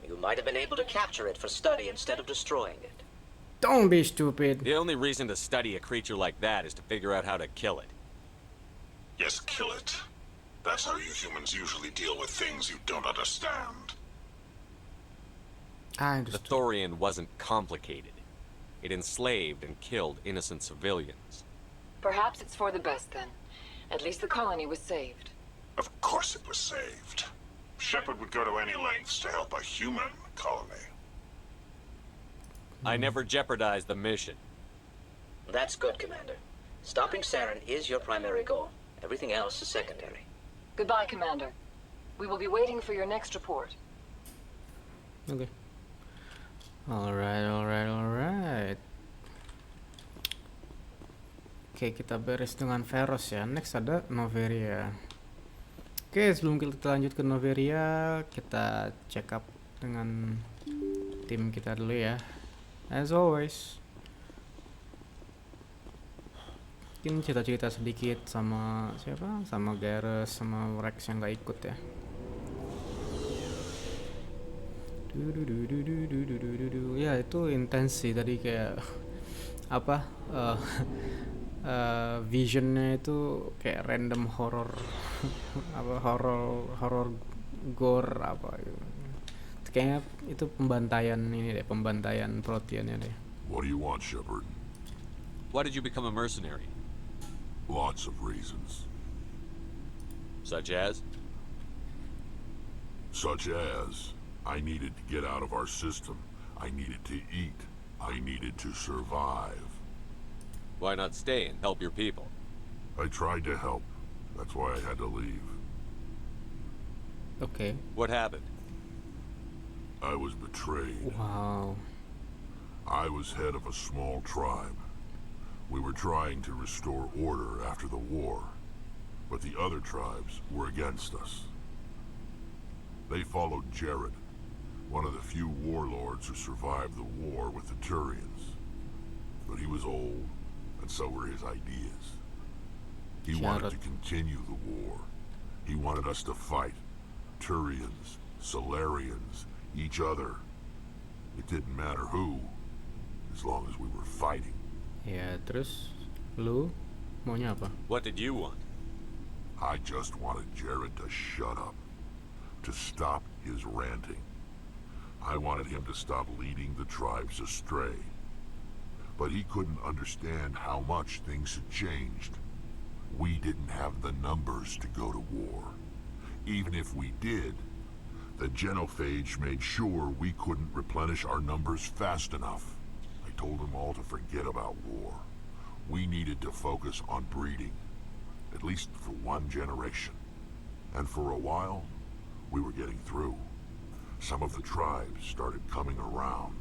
You might have been able to capture it for study instead of destroying it. Don't be stupid. The only reason to study a creature like that is to figure out how to kill it. Yes, kill it. That's how you humans usually deal with things you don't understand. I The understood. Thorian wasn't complicated. It enslaved and killed innocent civilians. Perhaps it's for the best then. At least the colony was saved. Of course it was saved. Shepard would go to any lengths to help a human colony. I never jeopardized the mission. That's good, Commander. Stopping Saren is your primary goal. Everything else is secondary. Goodbye, Commander. We will be waiting for your next report. Okay. Alright. Oke, kita beres dengan Feros ya. Next ada Noveria. Oke, sebelum kita lanjut ke Noveria, kita check up dengan tim kita dulu ya. As always. Mungkin cerita-cerita sedikit sama siapa? Sama Gareth, sama Rex yang gak ikut ya. Ya itu intens sih tadi kayak apa visionnya itu kayak random horror apa horror gore apa gitu. Kayaknya itu pembantaian ini deh, pembantaian Protheannya deh. What do you want, Shepard? Why did you become a mercenary? Lots of reasons. Such as? Such as, I needed to get out of our system. I needed to eat. I needed to survive. Why not stay and help your people? I tried to help. That's why I had to leave. Okay. What happened? I was betrayed. Wow. I was head of a small tribe. We were trying to restore order after the war, but the other tribes were against us. They followed Jared, one of the few warlords who survived the war with the Thorians. But he was old, and so were his ideas. He wanted to continue the war. He wanted us to fight. Thorians, Solarians, each other. It didn't matter who, as long as we were fighting. Ya, terus lu maunya apa? What did you want? I just wanted Jared to shut up, to stop his ranting. I wanted him to stop leading the tribes astray. But he couldn't understand how much things had changed. We didn't have the numbers to go to war. Even if we did, the genophage made sure we couldn't replenish our numbers fast enough. I told them all to forget about war. We needed to focus on breeding, at least for one generation. And for a while, we were getting through. Some of the tribes started coming around.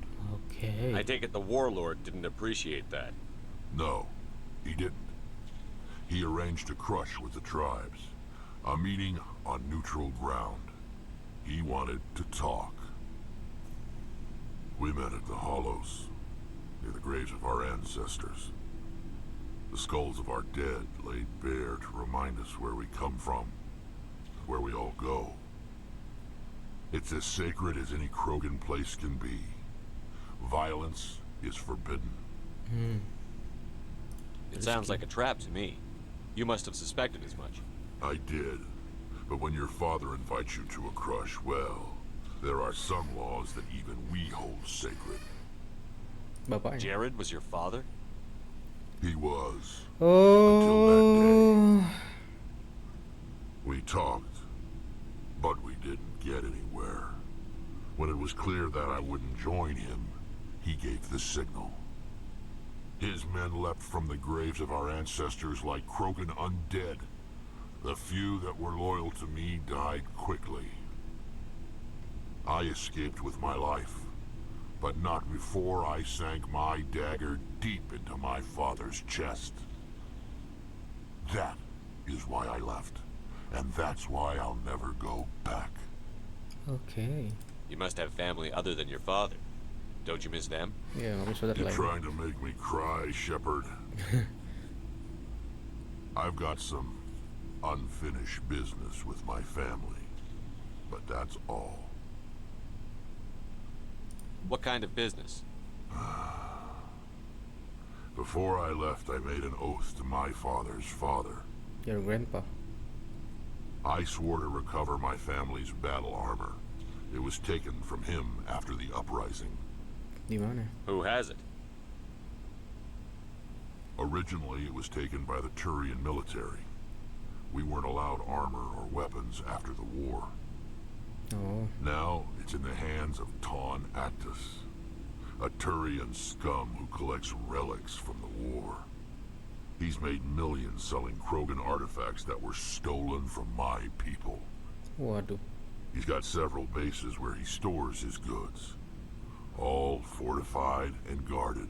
Okay. I take it the warlord didn't appreciate that. No, he didn't. He arranged a crush with the tribes. A meeting on neutral ground. He wanted to talk. We met at the Hollows, near the graves of our ancestors. The skulls of our dead laid bare to remind us where we come from, and where we all go. It's as sacred as any Krogan place can be. Violence is forbidden. It sounds like a trap to me. You must have suspected as much. I did. But when your father invites you to a crush, well, there are some laws that even we hold sacred. Bapaknya. Jared was your father? He was. Oh. Until that day. We talked, but we didn't get anywhere. When it was clear that I wouldn't join him, he gave the signal. His men leapt from the graves of our ancestors like Krogan undead. The few that were loyal to me died quickly. I escaped with my life, but not before I sank my dagger deep into my father's chest. That is why I left, and that's why I'll never go back. Okay. You must have family other than your father. Don't you miss them? Yeah, mungkin saudara You're lain. trying to make me cry, Shepard. I've got some unfinished business with my family, but that's all. What kind of business? Before I left, I made an oath to my father's father. Your grandpa. I swore to recover my family's battle armor. It was taken from him after the uprising. Di mana? Who has it? Originally, it was taken by the Thorian military. We weren't allowed armor or weapons after the war. Oh. Now, it's in the hands of Ton Actus, a Thorian scum who collects relics from the war. He's made millions selling Krogan artifacts that were stolen from my people. Waduh. He's got several bases where he stores his goods, all fortified and guarded.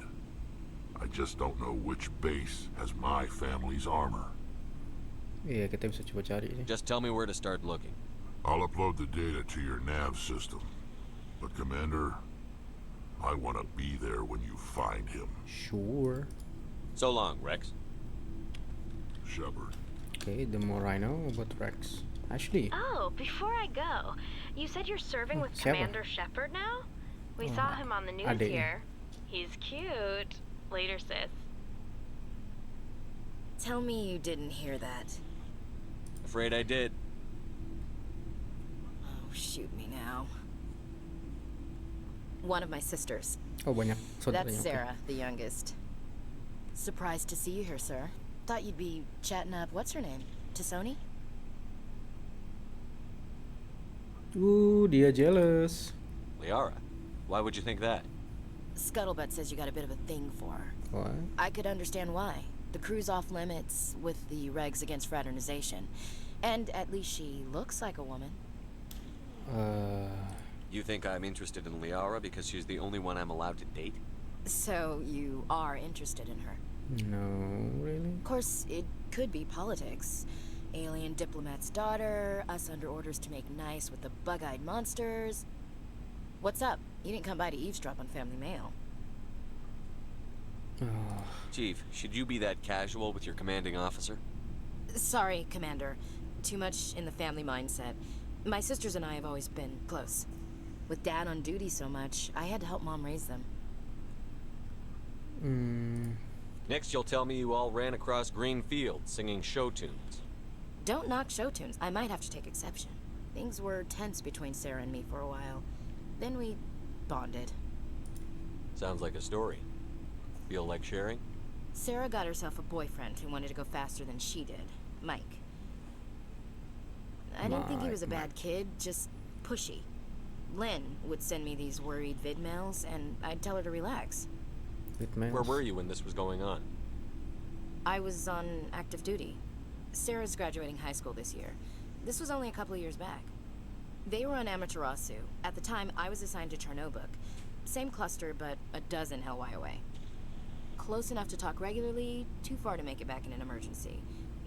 I just don't know which base has my family's armor. Iya, kita bisa coba cari ini. Just tell me where to start looking. I'll upload the data to your nav system. But Commander, I want to be there when you find him. Sure. So long, Rex. Shepard. Okay, the more I know about Rex. Ashley. Oh, before I go, you said you're serving with siapa? Commander Shepard now? We saw him on the news adiknya. here. He's cute. Later, sis. Tell me you didn't hear that. Afraid I did. Oh, shoot me now. One of my sisters. Oh, banyak saudaranya. That's oke. Sarah, the youngest. Surprised to see you here, sir. Thought you'd be chatting up, what's her name? Tassoni? Dia jealous. Liara, why would you think that? Scuttlebutt says you got a bit of a thing for her. What? I could understand why. The crew's off limits with the regs against fraternization. And at least she looks like a woman. You think I'm interested in Liara because she's the only one I'm allowed to date? So you are interested in her? No, really? Of course, it could be politics. Alien diplomat's daughter, us under orders to make nice with the bug-eyed monsters. What's up? You didn't come by to eavesdrop on family mail. Chief, should you be that casual with your commanding officer? Sorry, Commander. Too much in the family mindset. My sisters and I have always been close. With Dad on duty so much, I had to help Mom raise them. Next, you'll tell me you all ran across green fields singing show tunes. Don't knock show tunes. I might have to take exception. Things were tense between Sarah and me for a while. Then we bonded. Sounds like a story. Feel like sharing? Sarah got herself a boyfriend who wanted to go faster than she did. Mike. I didn't think he was a bad kid, just pushy. Lynn would send me these worried vid mails, and I'd tell her to relax. Where were you when this was going on? I was on active duty. Sarah's graduating high school this year. This was only a couple of years back. They were on Amaterasu. At the time, I was assigned to Chernobog. Same cluster, but a dozen Hellwire away. Close enough to talk regularly, too far to make it back in an emergency.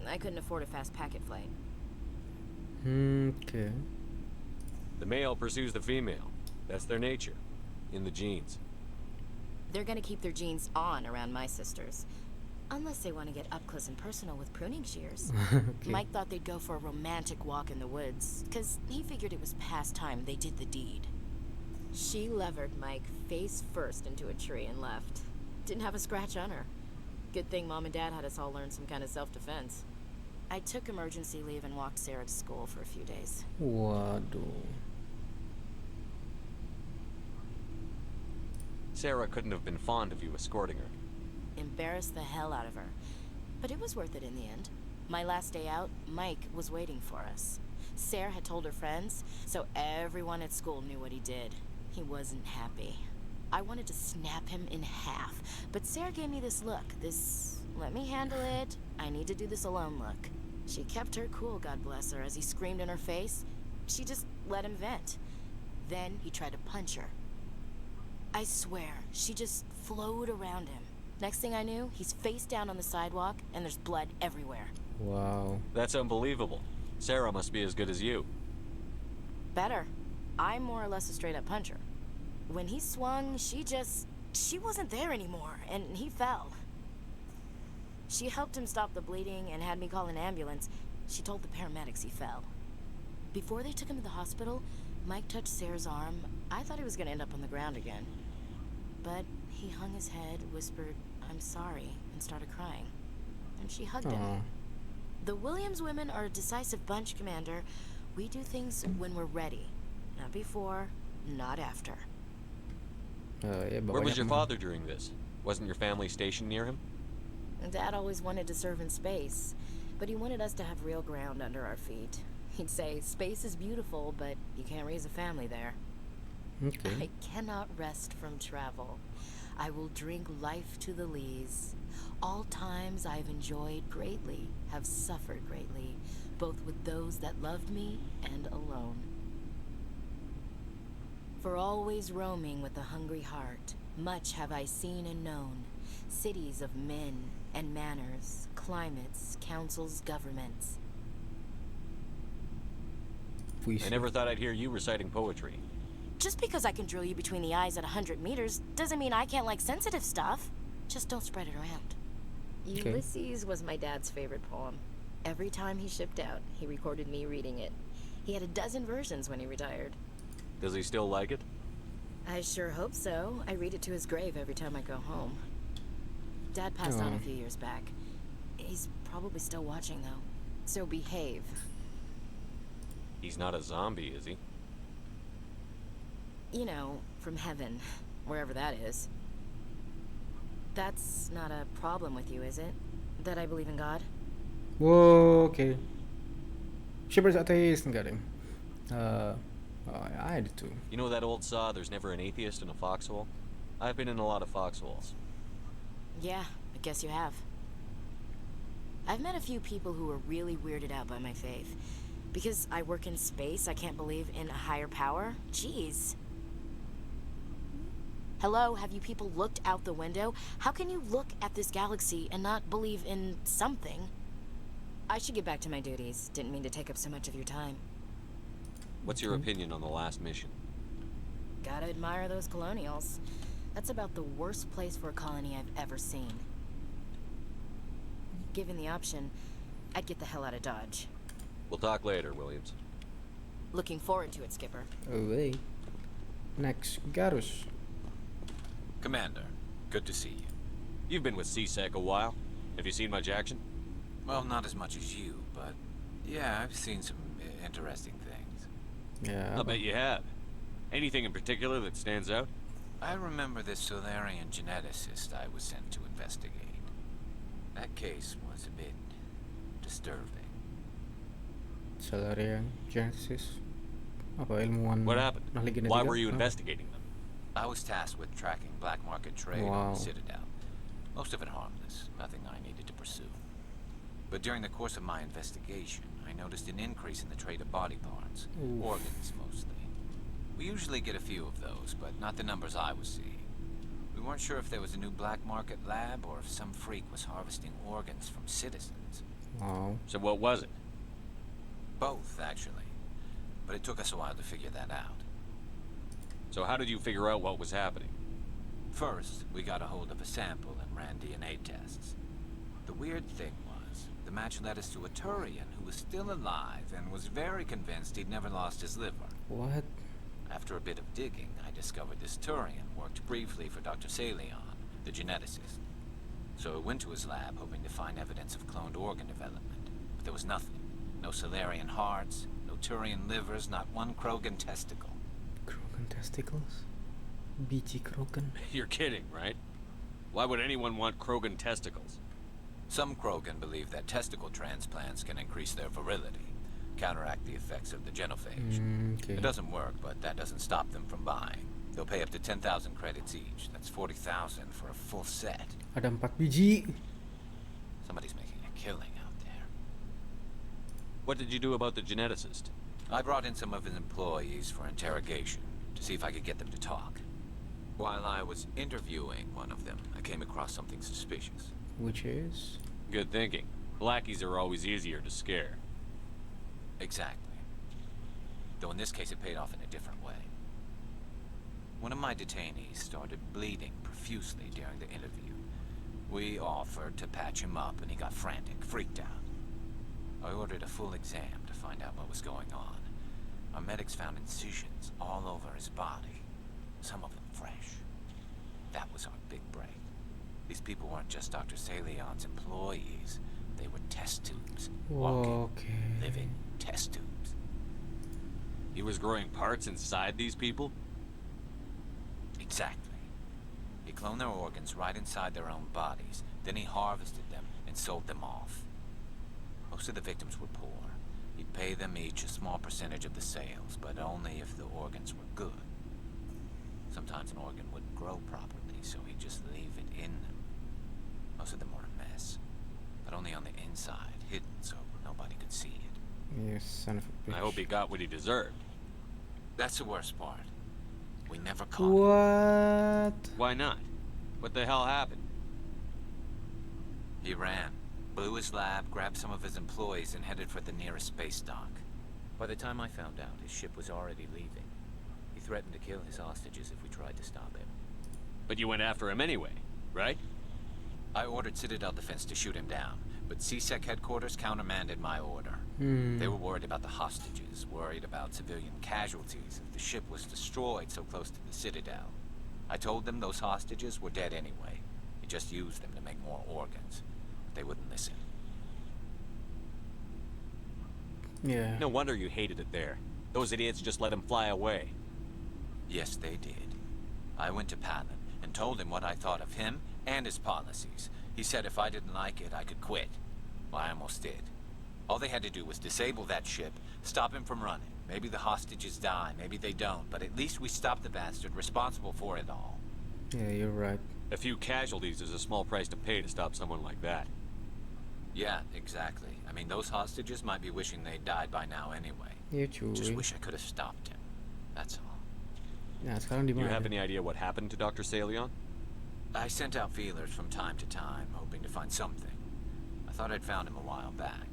I couldn't afford a fast packet flight. Okay. The male pursues the female. That's their nature. in the genes. They're gonna keep their genes on around my sisters. Unless they want to get up close and personal with pruning shears. Okay. Mike thought they'd go for a romantic walk in the woods, because he figured it was past time they did the deed. She levered Mike face first into a tree and left. Didn't have a scratch on her. Good thing Mom and Dad had us all learn some kind of self-defense. I took emergency leave and walked Sarah to school for a few days. Waduh. Sarah couldn't have been fond of you escorting her. Embarrassed the hell out of her. But it was worth it in the end. My last day out, Mike was waiting for us. Sarah had told her friends, so everyone at school knew what he did. He wasn't happy. I wanted to snap him in half, but Sarah gave me this look, this let me handle it, I need to do this alone look. She kept her cool, God bless her, as he screamed in her face. She just let him vent. Then he tried to punch her. I swear, she just flowed around him. Next thing I knew, he's face down on the sidewalk, and there's blood everywhere. Wow. That's unbelievable. Sarah must be as good as you. Better. I'm more or less a straight-up puncher. When he swung, she wasn't there anymore, and he fell. She helped him stop the bleeding and had me call an ambulance. She told the paramedics he fell. Before they took him to the hospital, Mike touched Sarah's arm. I thought he was going to end up on the ground again. But he hung his head, whispered, "I'm sorry," and started crying. And she hugged him. The Williams women are a decisive bunch, Commander. We do things when we're ready. Not before, not after. Ya, Where was banyak your mah. father during this? Wasn't your family stationed near him? Dad always wanted to serve in space, but he wanted us to have real ground under our feet. He'd say, space is beautiful, but you can't raise a family there. Okay. I cannot rest from travel. I will drink life to the lees. All times I've enjoyed greatly, have suffered greatly, both with those that loved me and alone. For always roaming with a hungry heart, much have I seen and known, cities of men and manners, climates, councils, governments. I never thought I'd hear you reciting poetry. Just because I can drill you between the eyes at 100 meters doesn't mean I can't like sensitive stuff. Just don't spread it around. Okay. Ulysses was my dad's favorite poem. Every time he shipped out, he recorded me reading it. He had a dozen versions when he retired. Does he still like it? I sure hope so. I read it to his grave every time I go home. Dad passed on a few years back. He's probably still watching, though. So behave. He's not a zombie, is he? You know, from heaven, wherever that is. That's not a problem with you, is it? That I believe in God? Whoa, okay. Shepard's atheist, got him. I did too. You know that old saw, there's never an atheist in a foxhole? I've been in a lot of foxholes. Yeah, I guess you have. I've met a few people who were really weirded out by my faith. Because I work in space, I can't believe in a higher power? Jeez. Hello, have you people looked out the window? How can you look at this galaxy and not believe in something? I should get back to my duties. Didn't mean to take up so much of your time. What's your opinion on the last mission? Gotta admire those colonials. That's about the worst place for a colony I've ever seen. Given the option, I'd get the hell out of Dodge. We'll talk later, Williams. Looking forward to it, Skipper. Away. Next, Garus. Commander, good to see you. You've been with CSEC a while. Have you seen much action? Well, not as much as you, but yeah, I've seen some interesting things. Yeah. I'll bet you have. Anything in particular that stands out? I remember this Thorian geneticist I was sent to investigate. That case was a bit disturbing. Thorian Genesis. Apa ilmuwan? What happened? Ahli genetika? Why were you investigating them? I was tasked with tracking black market trade on the Citadel. Most of it harmless, nothing I needed to pursue. But during the course of my investigation, I noticed an increase in the trade of body parts. Oof. Organs, mostly. We usually get a few of those, but not the numbers I was seeing. We weren't sure if there was a new black market lab or if some freak was harvesting organs from citizens. Wow. So what was it? Both, actually. But it took us a while to figure that out. So how did you figure out what was happening? First, we got a hold of a sample and ran DNA tests. The weird thing was, the match led us to a Thorian who was still alive and was very convinced he'd never lost his liver. What? After a bit of digging, I discovered this Thorian worked briefly for Dr. Salion, the geneticist. So I went to his lab hoping to find evidence of cloned organ development. But there was nothing. No Salarian hearts, no Thorian livers, not one Krogan testicle. Krogan testicles? BT Krogan? You're kidding, right? Why would anyone want Krogan testicles? Some Krogan believe that testicle transplants can increase their virility, counteract the effects of the genophage. Okay. It doesn't work, but that doesn't stop them from buying. They'll pay up to 10,000 credits each. That's 40,000 for a full set. Ada 4 biji. Somebody's making a killing out there. What did you do about the geneticist? I brought in some of his employees for interrogation to see if I could get them to talk. While I was interviewing one of them, I came across something suspicious. Which is? Good thinking. Blackies are always easier to scare. Exactly. Though in this case it paid off in a different way. One of my detainees started bleeding profusely during the interview. We offered to patch him up and he got frantic, freaked out. I ordered a full exam to find out what was going on. Our medics found incisions all over his body, some of them fresh. That was our big break. These people weren't just Dr. Salion's employees. They were test tubes. Walking, living test tubes. He was growing parts inside these people? Exactly. He cloned their organs right inside their own bodies. Then he harvested them and sold them off. Most of the victims were poor. He'd pay them each a small percentage of the sales, but only if the organs were good. Sometimes an organ wouldn't grow properly, so he'd just leave it in them. Most of them were a mess, but only on the inside, hidden so nobody could see it. Yes, son of a bitch. I hope he got what he deserved. That's the worst part. We never caught him. What? Why not? What the hell happened? He ran, blew his lab, grabbed some of his employees, and headed for the nearest space dock. By the time I found out, his ship was already leaving. He threatened to kill his hostages if we tried to stop him. But you went after him anyway, right? I ordered Citadel Defense to shoot him down, but CSEC headquarters countermanded my order. They were worried about the hostages, worried about civilian casualties if the ship was destroyed so close to the Citadel. I told them those hostages were dead anyway. He just used them to make more organs. But they wouldn't listen. Yeah. No wonder you hated it there. Those idiots just let him fly away. Yes, they did. I went to Palin and told him what I thought of him and his policies. He said if I didn't like it, I could quit. Well, I almost did. All they had to do was disable that ship, stop him from running. Maybe the hostages die, maybe they don't, but at least we stopped the bastard responsible for it all. Yeah, you're right. A few casualties is a small price to pay to stop someone like that. Yeah, exactly. I mean, those hostages might be wishing they died by now anyway. Yeah, cuy. Just wish I could have stopped him. That's all. Nah, sekarang di Do you mana? have any idea what happened to Dr. Salion? I sent out feelers from time to time, hoping to find something. I thought I'd found him a while back.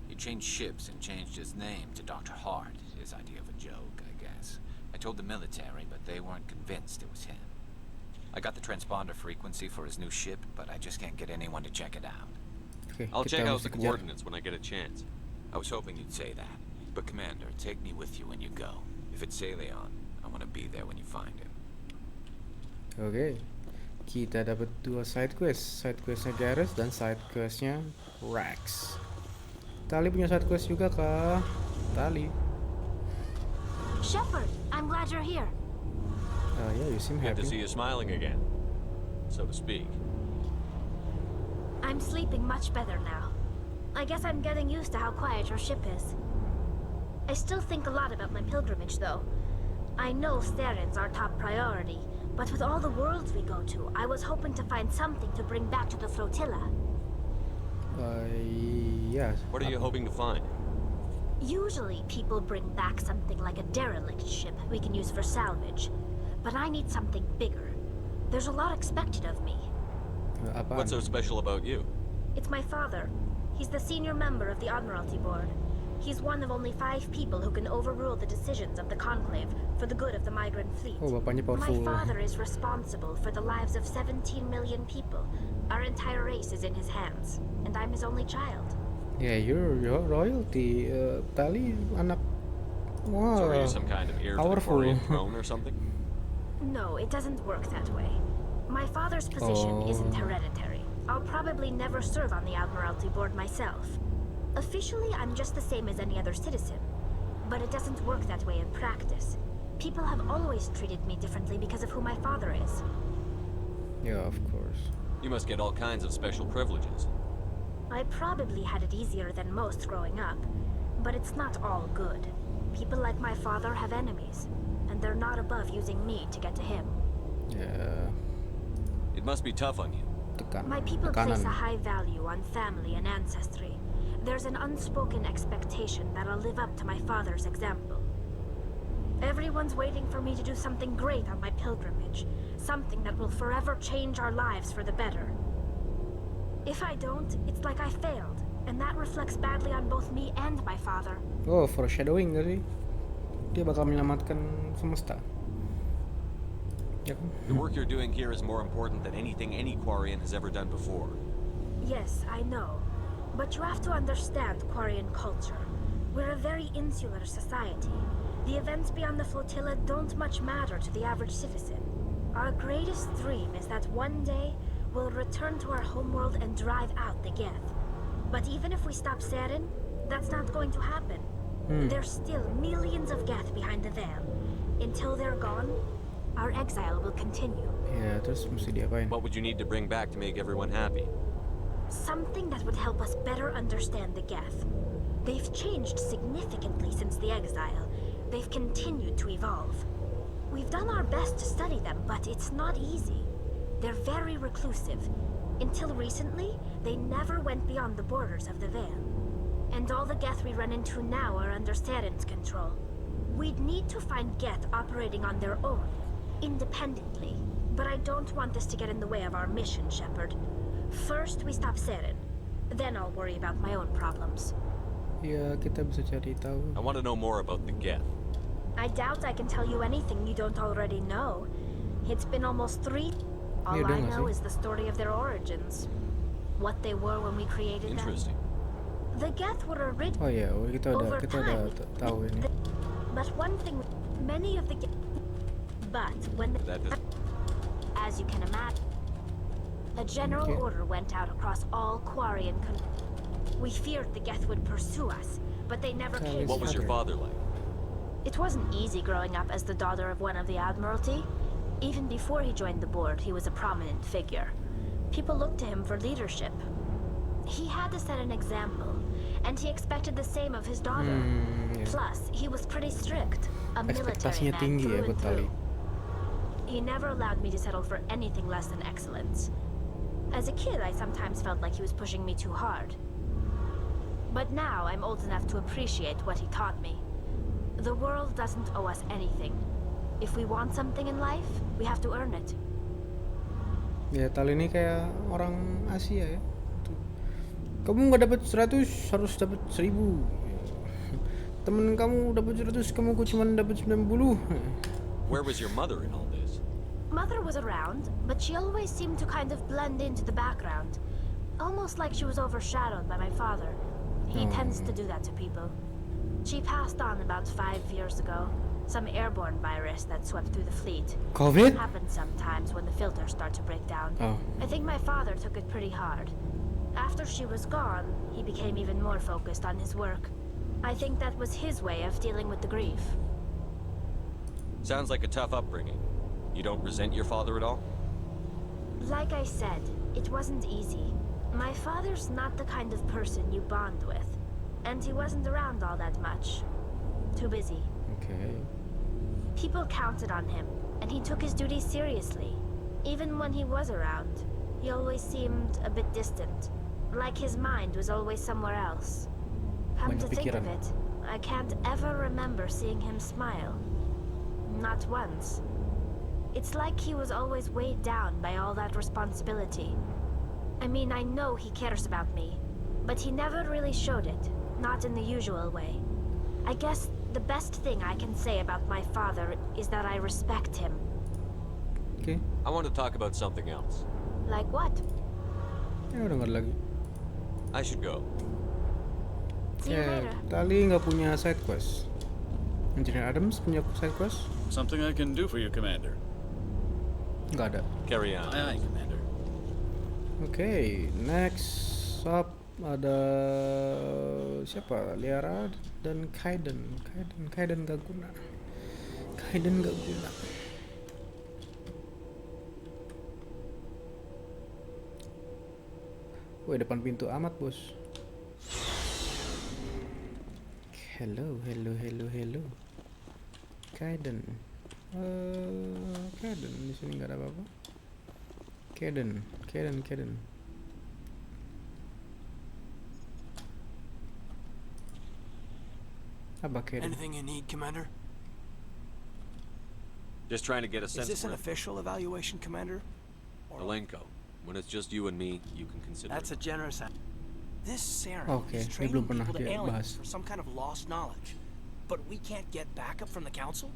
He changed ships and changed his name to Dr. Hart, his idea of a joke, I guess. I told the military, but they weren't convinced it was him. I got the transponder frequency for his new ship, but I just can't get anyone to check it out. Okay, I'll kita check out mesti the kejar. coordinates when I get a chance. I was hoping you'd say that. But Commander, take me with you when you go. If it's Salion, I want to be there when you find him. Oke. Kita dapat 2 side quest. Side questnya Gareth dan side questnya Rex. Tali punya side quest juga kah? Tali. Shepard, I'm glad you're here. Yeah, you seem Good happy. to see you smiling again, so to speak. I'm sleeping much better now. I guess I'm getting used to how quiet your ship is. I still think a lot about my pilgrimage, though. I know Therian's our top priority, but with all the worlds we go to, I was hoping to find something to bring back to the flotilla. Yeah. What are you hoping to find? Usually, people bring back something like a derelict ship we can use for salvage. But I need something bigger. There's a lot expected of me. Apaan? What's so special about you? It's my father. He's the senior member of the Admiralty Board. He's one of only 5 people who can overrule the decisions of the Conclave for the good of the migrant fleet. Oh, bapaknya My powerful. father is responsible for the lives of 17 million people. Our entire race is in his hands, and I'm his only child. Yeah, you're royalty. Tali anak. Wow. So are you some kind of heir to the Powerful. Thorian throne or something? No, it doesn't work that way. My father's position isn't Oh. hereditary. I'll probably never serve on the Admiralty board myself. Officially, I'm just the same as any other citizen. But it doesn't work that way in practice. People have always treated me differently because of who my father is. Yeah, of course. You must get all kinds of special privileges. I probably had it easier than most growing up, but it's not all good. People like my father have enemies, and they're not above using me to get to him. Yeah. It must be tough on you. My people place a Tekanan. high value on family and ancestry. There's an unspoken expectation that I'll live up to my father's example. Everyone's waiting for me to do something great on my pilgrimage, something that will forever change our lives for the better. If I don't, it's like I failed, and that reflects badly on both me and my father. Oh, foreshadowing gak sih? Dia bakal menyelamatkan semesta. Ya kan? The work you're doing here is more important than anything any Quarian has ever done before. Yes, I know. But you have to understand Quarian culture. We're a very insular society. The events beyond the flotilla don't much matter to the average citizen. Our greatest dream is that one day we'll return to our homeworld and drive out the Geth. But even if we stop Saren, that's not going to happen. There's still millions of Geth behind the veil. Until they're gone, our exile will continue. Ya, terus mesti diapain? What would you need to bring back to make everyone happy? Something that would help us better understand the Geth. They've changed significantly since the exile. They've continued to evolve. We've done our best to study them, but it's not easy. They're very reclusive. Until recently, they never went beyond the borders of the Veil. And all the Geth we run into now are under Saren's control. We'd need to find Geth operating on their own, independently. But I don't want this to get in the way of our mission, Shepard. First, we stop Saren. Then I'll worry about my own problems. Ya, kita bisa cari tahu. I want to know more about the Geth. I doubt I can tell you anything you don't already know. It's been almost 3. All I know is the story of their origins. What they were when we created Interesting. them. The Geth were original. Oh ya, kita udah tahu ini. But one thing, many of the Geth... But when the... As you can imagine, a general order went out across all Quarian countries. We feared the Geth would pursue us, but they never came. What was your father like? It wasn't easy growing up as the daughter of one of the Admiralty. Even before he joined the board, he was a prominent figure. People looked to him for leadership. He had to set an example, and he expected the same of his daughter. Plus, he was pretty strict, a military man through and through. He never allowed me to settle for anything less than excellence. As a kid, I sometimes felt like he was pushing me too hard. But now I'm old enough to appreciate what he taught me. The world doesn't owe us anything. If we want something in life, we have to earn it. Ya, Tal ini kayak orang Asia ya. Kamu nggak dapat 100, harus dapat 1000. Temen kamu dapat 100, kamu cuma dapat 90. Where was your mother in all this? Mother was around, but she always seemed to kind of blend into the background. Almost like she was overshadowed by my father. He tends to do that to people. She passed on about 5 years ago. Some airborne virus that swept through the fleet. COVID? Happens sometimes when the filters start to break down. I think my father took it pretty hard. After she was gone, he became even more focused on his work. I think that was his way of dealing with the grief. Sounds like a tough upbringing. You don't resent your father at all? Like I said, it wasn't easy. My father's not the kind of person you bond with. And he wasn't around all that much. Too busy. Okay. People counted on him, and he took his duties seriously. Even when he was around, he always seemed a bit distant. Like his mind was always somewhere else. Come to think of it, I can't ever remember seeing him smile. Not once. It's like he was always weighed down by all that responsibility. I mean, I know he cares about me, but he never really showed it. not in the usual way. I guess the best thing I can say about my father is that I respect him. Okay. I want to talk about something else. Like what? Ya udah nggak ada lagi. I should go. See you later. Tali nggak punya side quest. Engineer Adams punya side quest? Something I can do for you, Commander. Nggak ada. Carry on. Aye, aye, Commander. Okay, next up ada siapa? Liara dan Kaiden. Kaiden gak guna. Kaiden gak guna. Woi, depan pintu amat, bos. Hello. Kaiden. Kaiden di sini nggak ada apa-apa. Kaiden. Apa Kaiden? Anything you need, Commander? Just trying to get a sense. Is this an for it. official evaluation, Commander? Alenko, when it's just you and me, you can consider That's a it. generous. This Saren Okay, is ini training belum pernah people to dia aliens bahas. for some kind of lost knowledge. But we can't get backup from the Council?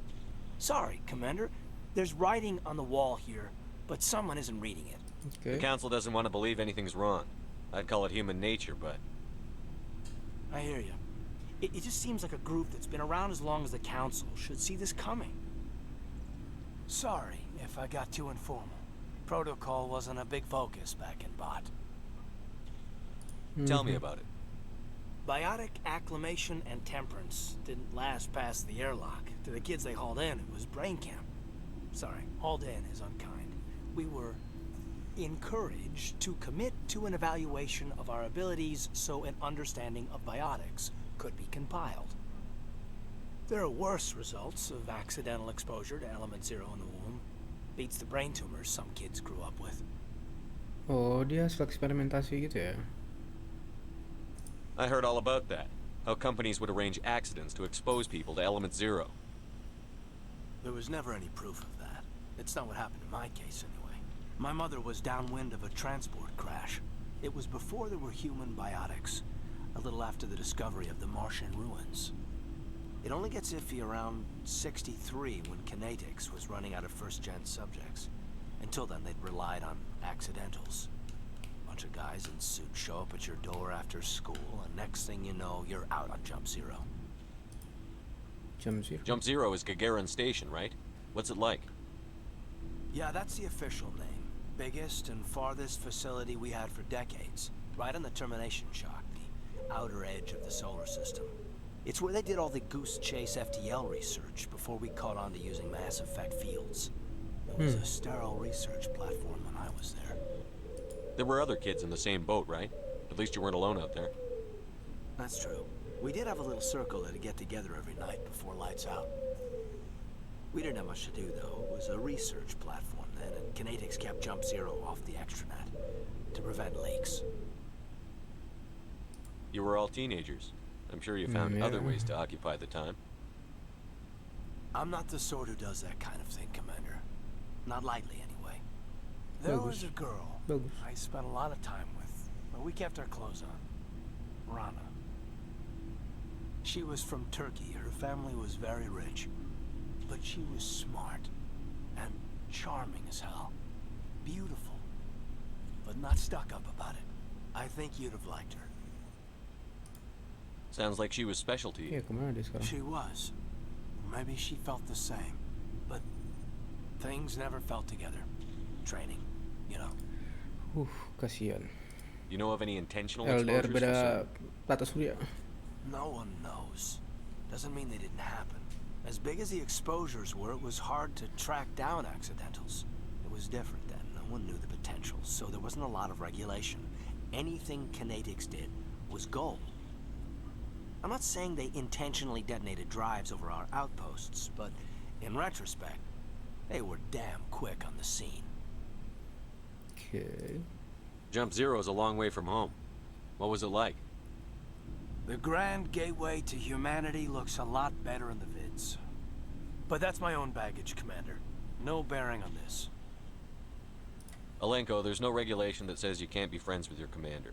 Sorry, Commander. There's writing on the wall here, but someone isn't reading it. The Council doesn't want to believe anything's wrong. I'd call it human nature, but... I hear you. It just seems like a group that's been around as long as the Council should see this coming. Sorry if I got too informal. Protocol wasn't a big focus back in Bot. Tell me about it. Biotic acclimation and temperance didn't last past the airlock. To the kids they hauled in, it was brain camp. Sorry, hauled in is unkind. We were encouraged to commit to an evaluation of our abilities so an understanding of biotics could be compiled. There are worse results of accidental exposure to element zero in the womb. Beats the brain tumors some kids grew up with. Oh, dia hasil eksperimentasi gitu ya? I heard all about that. How companies would arrange accidents to expose people to element zero. There was never any proof of that. It's not what happened in my case, anyway. My mother was downwind of a transport crash. It was before there were human biotics, a little after the discovery of the Martian ruins. It only gets iffy around 63 when Kinetics was running out of first-gen subjects. Until then, they'd relied on accidentals. Bunch of guys in suits show up at your door after school, and next thing you know, you're out on Jump Zero. Jump Zero? Jump Zero is Gagarin Station, right? What's it like? Yeah, that's the official name. Biggest and farthest facility we had for decades. Right on the termination shock, the outer edge of the solar system. It's where they did all the Goose Chase FTL research before we caught on to using mass effect fields. It was a sterile research platform when I was there. There were other kids in the same boat, right? At least you weren't alone out there. That's true. We did have a little circle that'd get together every night before lights out. We didn't have much to do, though. It was a research platform then, and Kinetics kept Jump Zero off the extranet to prevent leaks. You were all teenagers. I'm sure you found other ways to occupy the time. I'm not the sort who does that kind of thing, Commander. Not lightly, anyway. There was a girl I spent a lot of time with, but we kept our clothes on. Rana. She was from Turkey. Her family was very rich. But she was smart and charming as hell. Beautiful, but not stuck up about it. I think you'd have liked her. Sounds like she was special to you. She was. Maybe she felt the same. But things never felt together. Training, you know. Kasihan. You know of any intentional LDR exposures? beda tata surya. No one knows. Doesn't mean they didn't happen. As big as the exposures were, it was hard to track down accidentals. It was different then. No one knew the potential, so there wasn't a lot of regulation. Anything Kinetics did was gold. I'm not saying they intentionally detonated drives over our outposts, but in retrospect, they were damn quick on the scene. Okay. Jump Zero is a long way from home. What was it like? The grand gateway to humanity looks a lot better in the vids. But that's my own baggage, Commander. No bearing on this. Alenko, there's no regulation that says you can't be friends with your commander.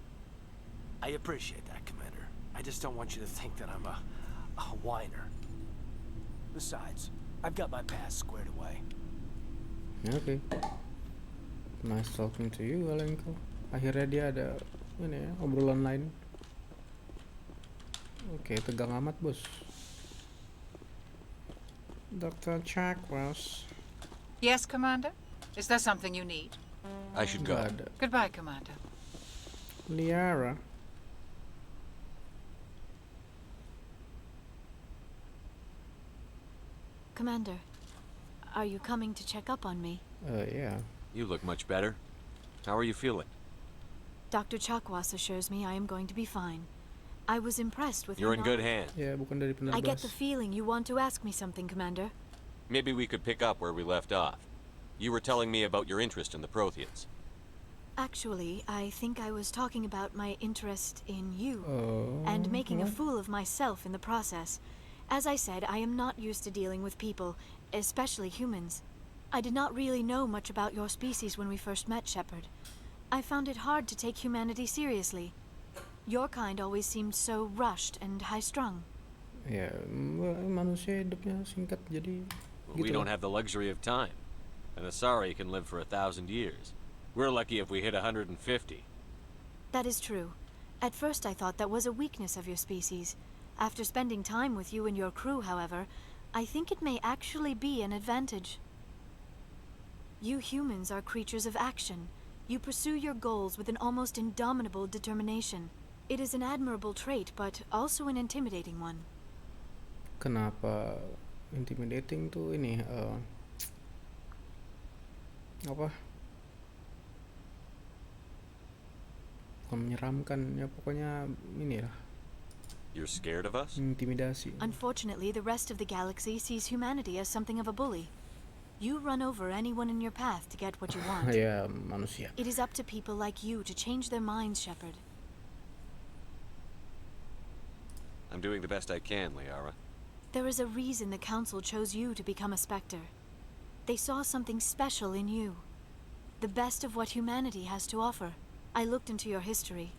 I appreciate that, Commander. I just don't want you to think that I'm a whiner. Besides, I've got my past squared away. Okay. Nice talking to you, Alenko. Akhirnya dia ada ini ya, obrolan lain. Oke, tegang amat, bos. Dr. Chakwas. Yes, Commander? Is there something you need? I should go. Goodbye, Commander. Liara. Commander, are you coming to check up on me? Yeah. You look much better. How are you feeling? Dr. Chakwas assures me I am going to be fine. I was impressed with You're her in good hands. Yeah, bukan dari penerbas. I get the feeling you want to ask me something, Commander. Maybe we could pick up where we left off. You were telling me about your interest in the Protheans. Actually, I think I was talking about my interest in you, and making a fool of myself in the process. As I said, I am not used to dealing with people, especially humans. I did not really know much about your species when we first met, Shepard. I found it hard to take humanity seriously. Your kind always seemed so rushed and high-strung. Ya, manusia hidupnya singkat, jadi We don't have the luxury of time. An Asari can live for 1,000 years. We're lucky if we hit 150. That is true. At first I thought that was a weakness of your species. After spending time with you and your crew, however, I think it may actually be an advantage. You humans are creatures of action. You pursue your goals with an almost indomitable determination. It is an admirable trait, but also an intimidating one. Kenapa intimidating tuh ini? Apa? Bukan menyeramkan, ya pokoknya ini lah. You're scared of us? Intimidasi. Unfortunately, the rest of the galaxy sees humanity as something of a bully. You run over anyone in your path to get what you want. Ya, manusia. It is up to people like you to change their minds, Shepard. I'm doing the best I can, Liara. There is a reason the Council chose you to become a Spectre. They saw something special in you. The best of what humanity has to offer. I looked into your history.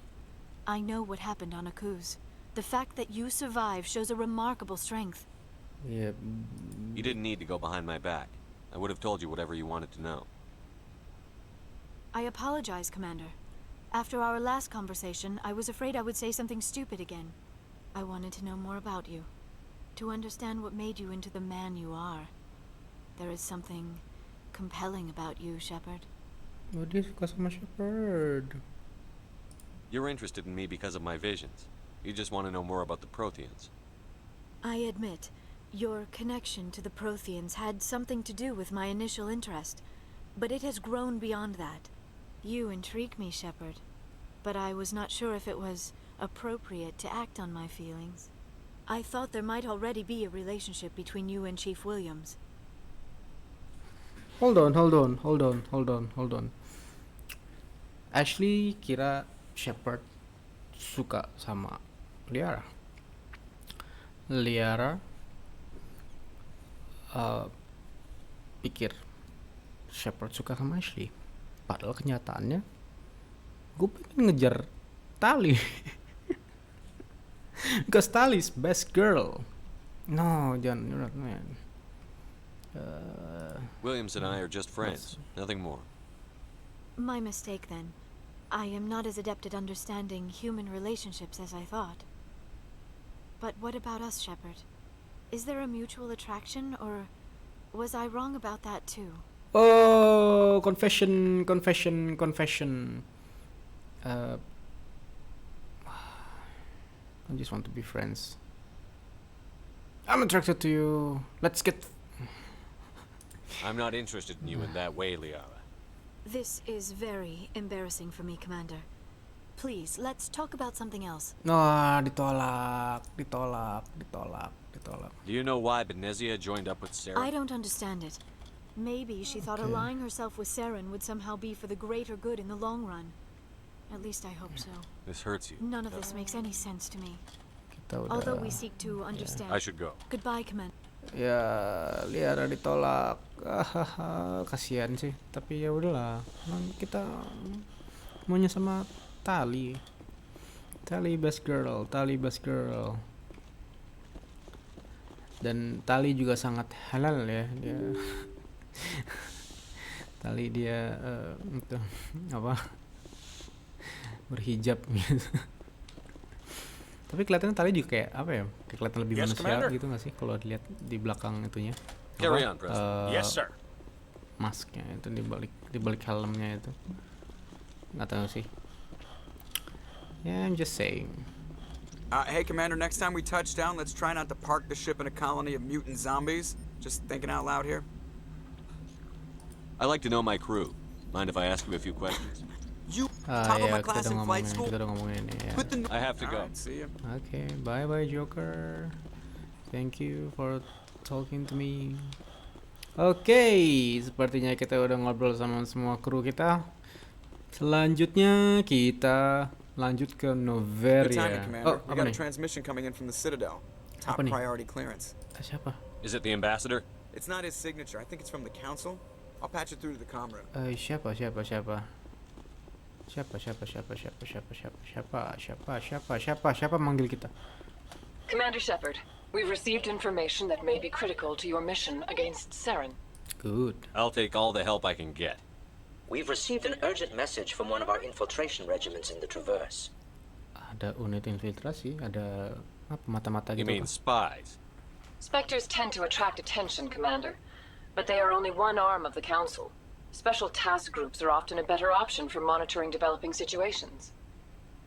I know what happened on Akuz. The fact that you survived shows a remarkable strength. Yeah. You didn't need to go behind my back. I would have told you whatever you wanted to know. I apologize, Commander. After our last conversation, I was afraid I would say something stupid again. I wanted to know more about you. To understand what made you into the man you are. There is something compelling about you, Shepard. Oh, dia suka sama Shepard. You're interested in me because of my visions. You just want to know more about the Protheans. I admit, your connection to the Protheans had something to do with my initial interest, but it has grown beyond that. You intrigue me, Shepard, but I was not sure if it was appropriate to act on my feelings. I thought there might already be a relationship between you and Chief Williams. Hold on. Ashley kira Shepard suka sama Liara. Liara pikir Shepard suka sama Ashley. Padahal kenyataannya gue pengen ngejar Tali. Because Tali's best girl. No, John, you're not man. Williams and I are just friends, nothing more. My mistake then. I am not as adept at understanding human relationships as I thought. But what about us, Shepard? Is there a mutual attraction, or was I wrong about that too? Oh, confession. I just want to be friends. I'm attracted to you. Let's get... I'm not interested in you in that way, Liara. This is very embarrassing for me, Commander. Please, let's talk about something else. No, ditolak. Do you know why Benezia joined up with Sarah? I don't understand it. Maybe she thought allying herself with Saren would somehow be for the greater good in the long run. At least I hope so. This hurts you. None of this makes any sense to me. Kita udah, Although we seek to understand. I should go. Goodbye, Commander. Ya, Liara ditolak. Kasihan sih. Tapi ya udahlah. Kita maunya sama Tali. Tali best girl. Dan Tali juga sangat halal ya dia. Tali dia itu apa? Berhijab gitu. Tapi kelihatannya Tali juga kayak apa ya? Kayak kelihatan lebih manusia gitu nggak sih kalau dilihat di belakang itunya? Carry on, President. Yes, sir. Masknya itu di balik helmnya itu. Nggak tahu sih. Yeah, I'm just saying. Hey, Commander, next time we touch down, let's try not to park the ship in a colony of mutant zombies. Just thinking out loud here. I like to know my crew. Mind if I ask you a few questions? You top of my class in flight school? Kita udah ngomongin ini ya. I have to go. Alright, see ya. Okay, bye Joker. Thank you for talking to me. Oke, sepertinya kita udah ngobrol sama semua kru kita. Selanjutnya kita lanjut ke Good timing, Noveria. Commander. Oh, We apa got a nih? transmission coming in from the Citadel. Top Apa nih? priority clearance. Siapa? Is it the ambassador? It's not his signature. I think it's from the council. I'll patch it through to the comm room. Siapa manggil kita? Commander Shepard, we've received information that may be critical to your mission against Saren. Good. I'll take all the help I can get. We've received an urgent message from one of our infiltration regiments in the Traverse. Ada unit infiltrasi, ada apa mata-mata You gitu. mean spies? Spectres tend to attract attention, Commander, but they are only one arm of the Council. Special task groups are often a better option for monitoring developing situations.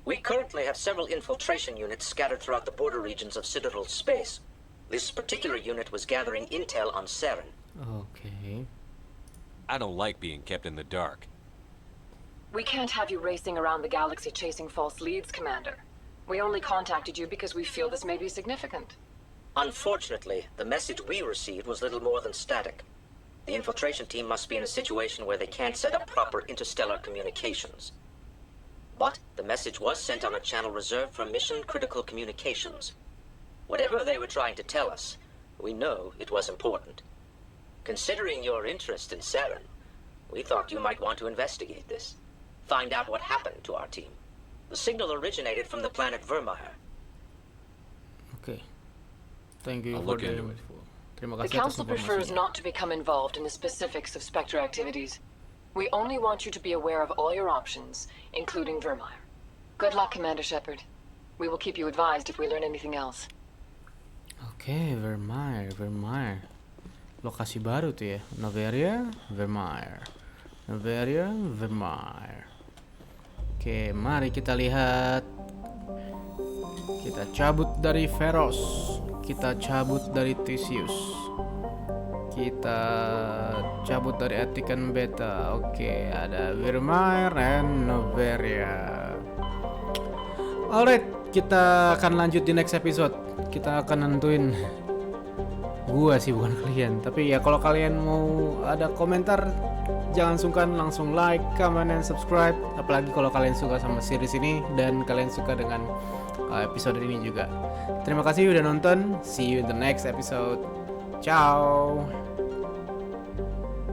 We currently have several infiltration units scattered throughout the border regions of Citadel space. This particular unit was gathering intel on Saren. Okay. I don't like being kept in the dark. We can't have you racing around the galaxy chasing false leads, Commander. We only contacted you because we feel this may be significant. Unfortunately, the message we received was little more than static. The infiltration team must be in a situation where they can't set up proper interstellar communications. But the message was sent on a channel reserved for mission-critical communications. Whatever they were trying to tell us, we know it was important. Considering your interest in Saren, we thought you might want to investigate this. Find out what happened to our team. The signal originated from the planet Vermeer. Okay. Thank you I'll for look the into it. info. Terima The kasih atas Council prefers informasinya. not to become involved in the specifics of Spectre activities. We only want you to be aware of all your options, including Vermeer. Good luck, Commander Shepard. We will keep you advised if we learn anything else. Oke, Vermeer. Lokasi baru tuh ya. Noveria, Vermeer. Oke, mari kita lihat. Kita cabut dari Feros. Kita cabut dari Theseus. Kita cabut dari Etikan Beta. Oke, ada Vermeer and Noveria. Alright, kita akan lanjut di next episode. Kita akan nentuin. Gua sih bukan kalian. Tapi ya kalau kalian mau ada komentar, jangan sungkan langsung like, comment, and subscribe. Apalagi kalau kalian suka sama series ini dan kalian suka dengan episode ini juga. Terima kasih udah nonton. See you in the next episode. Ciao.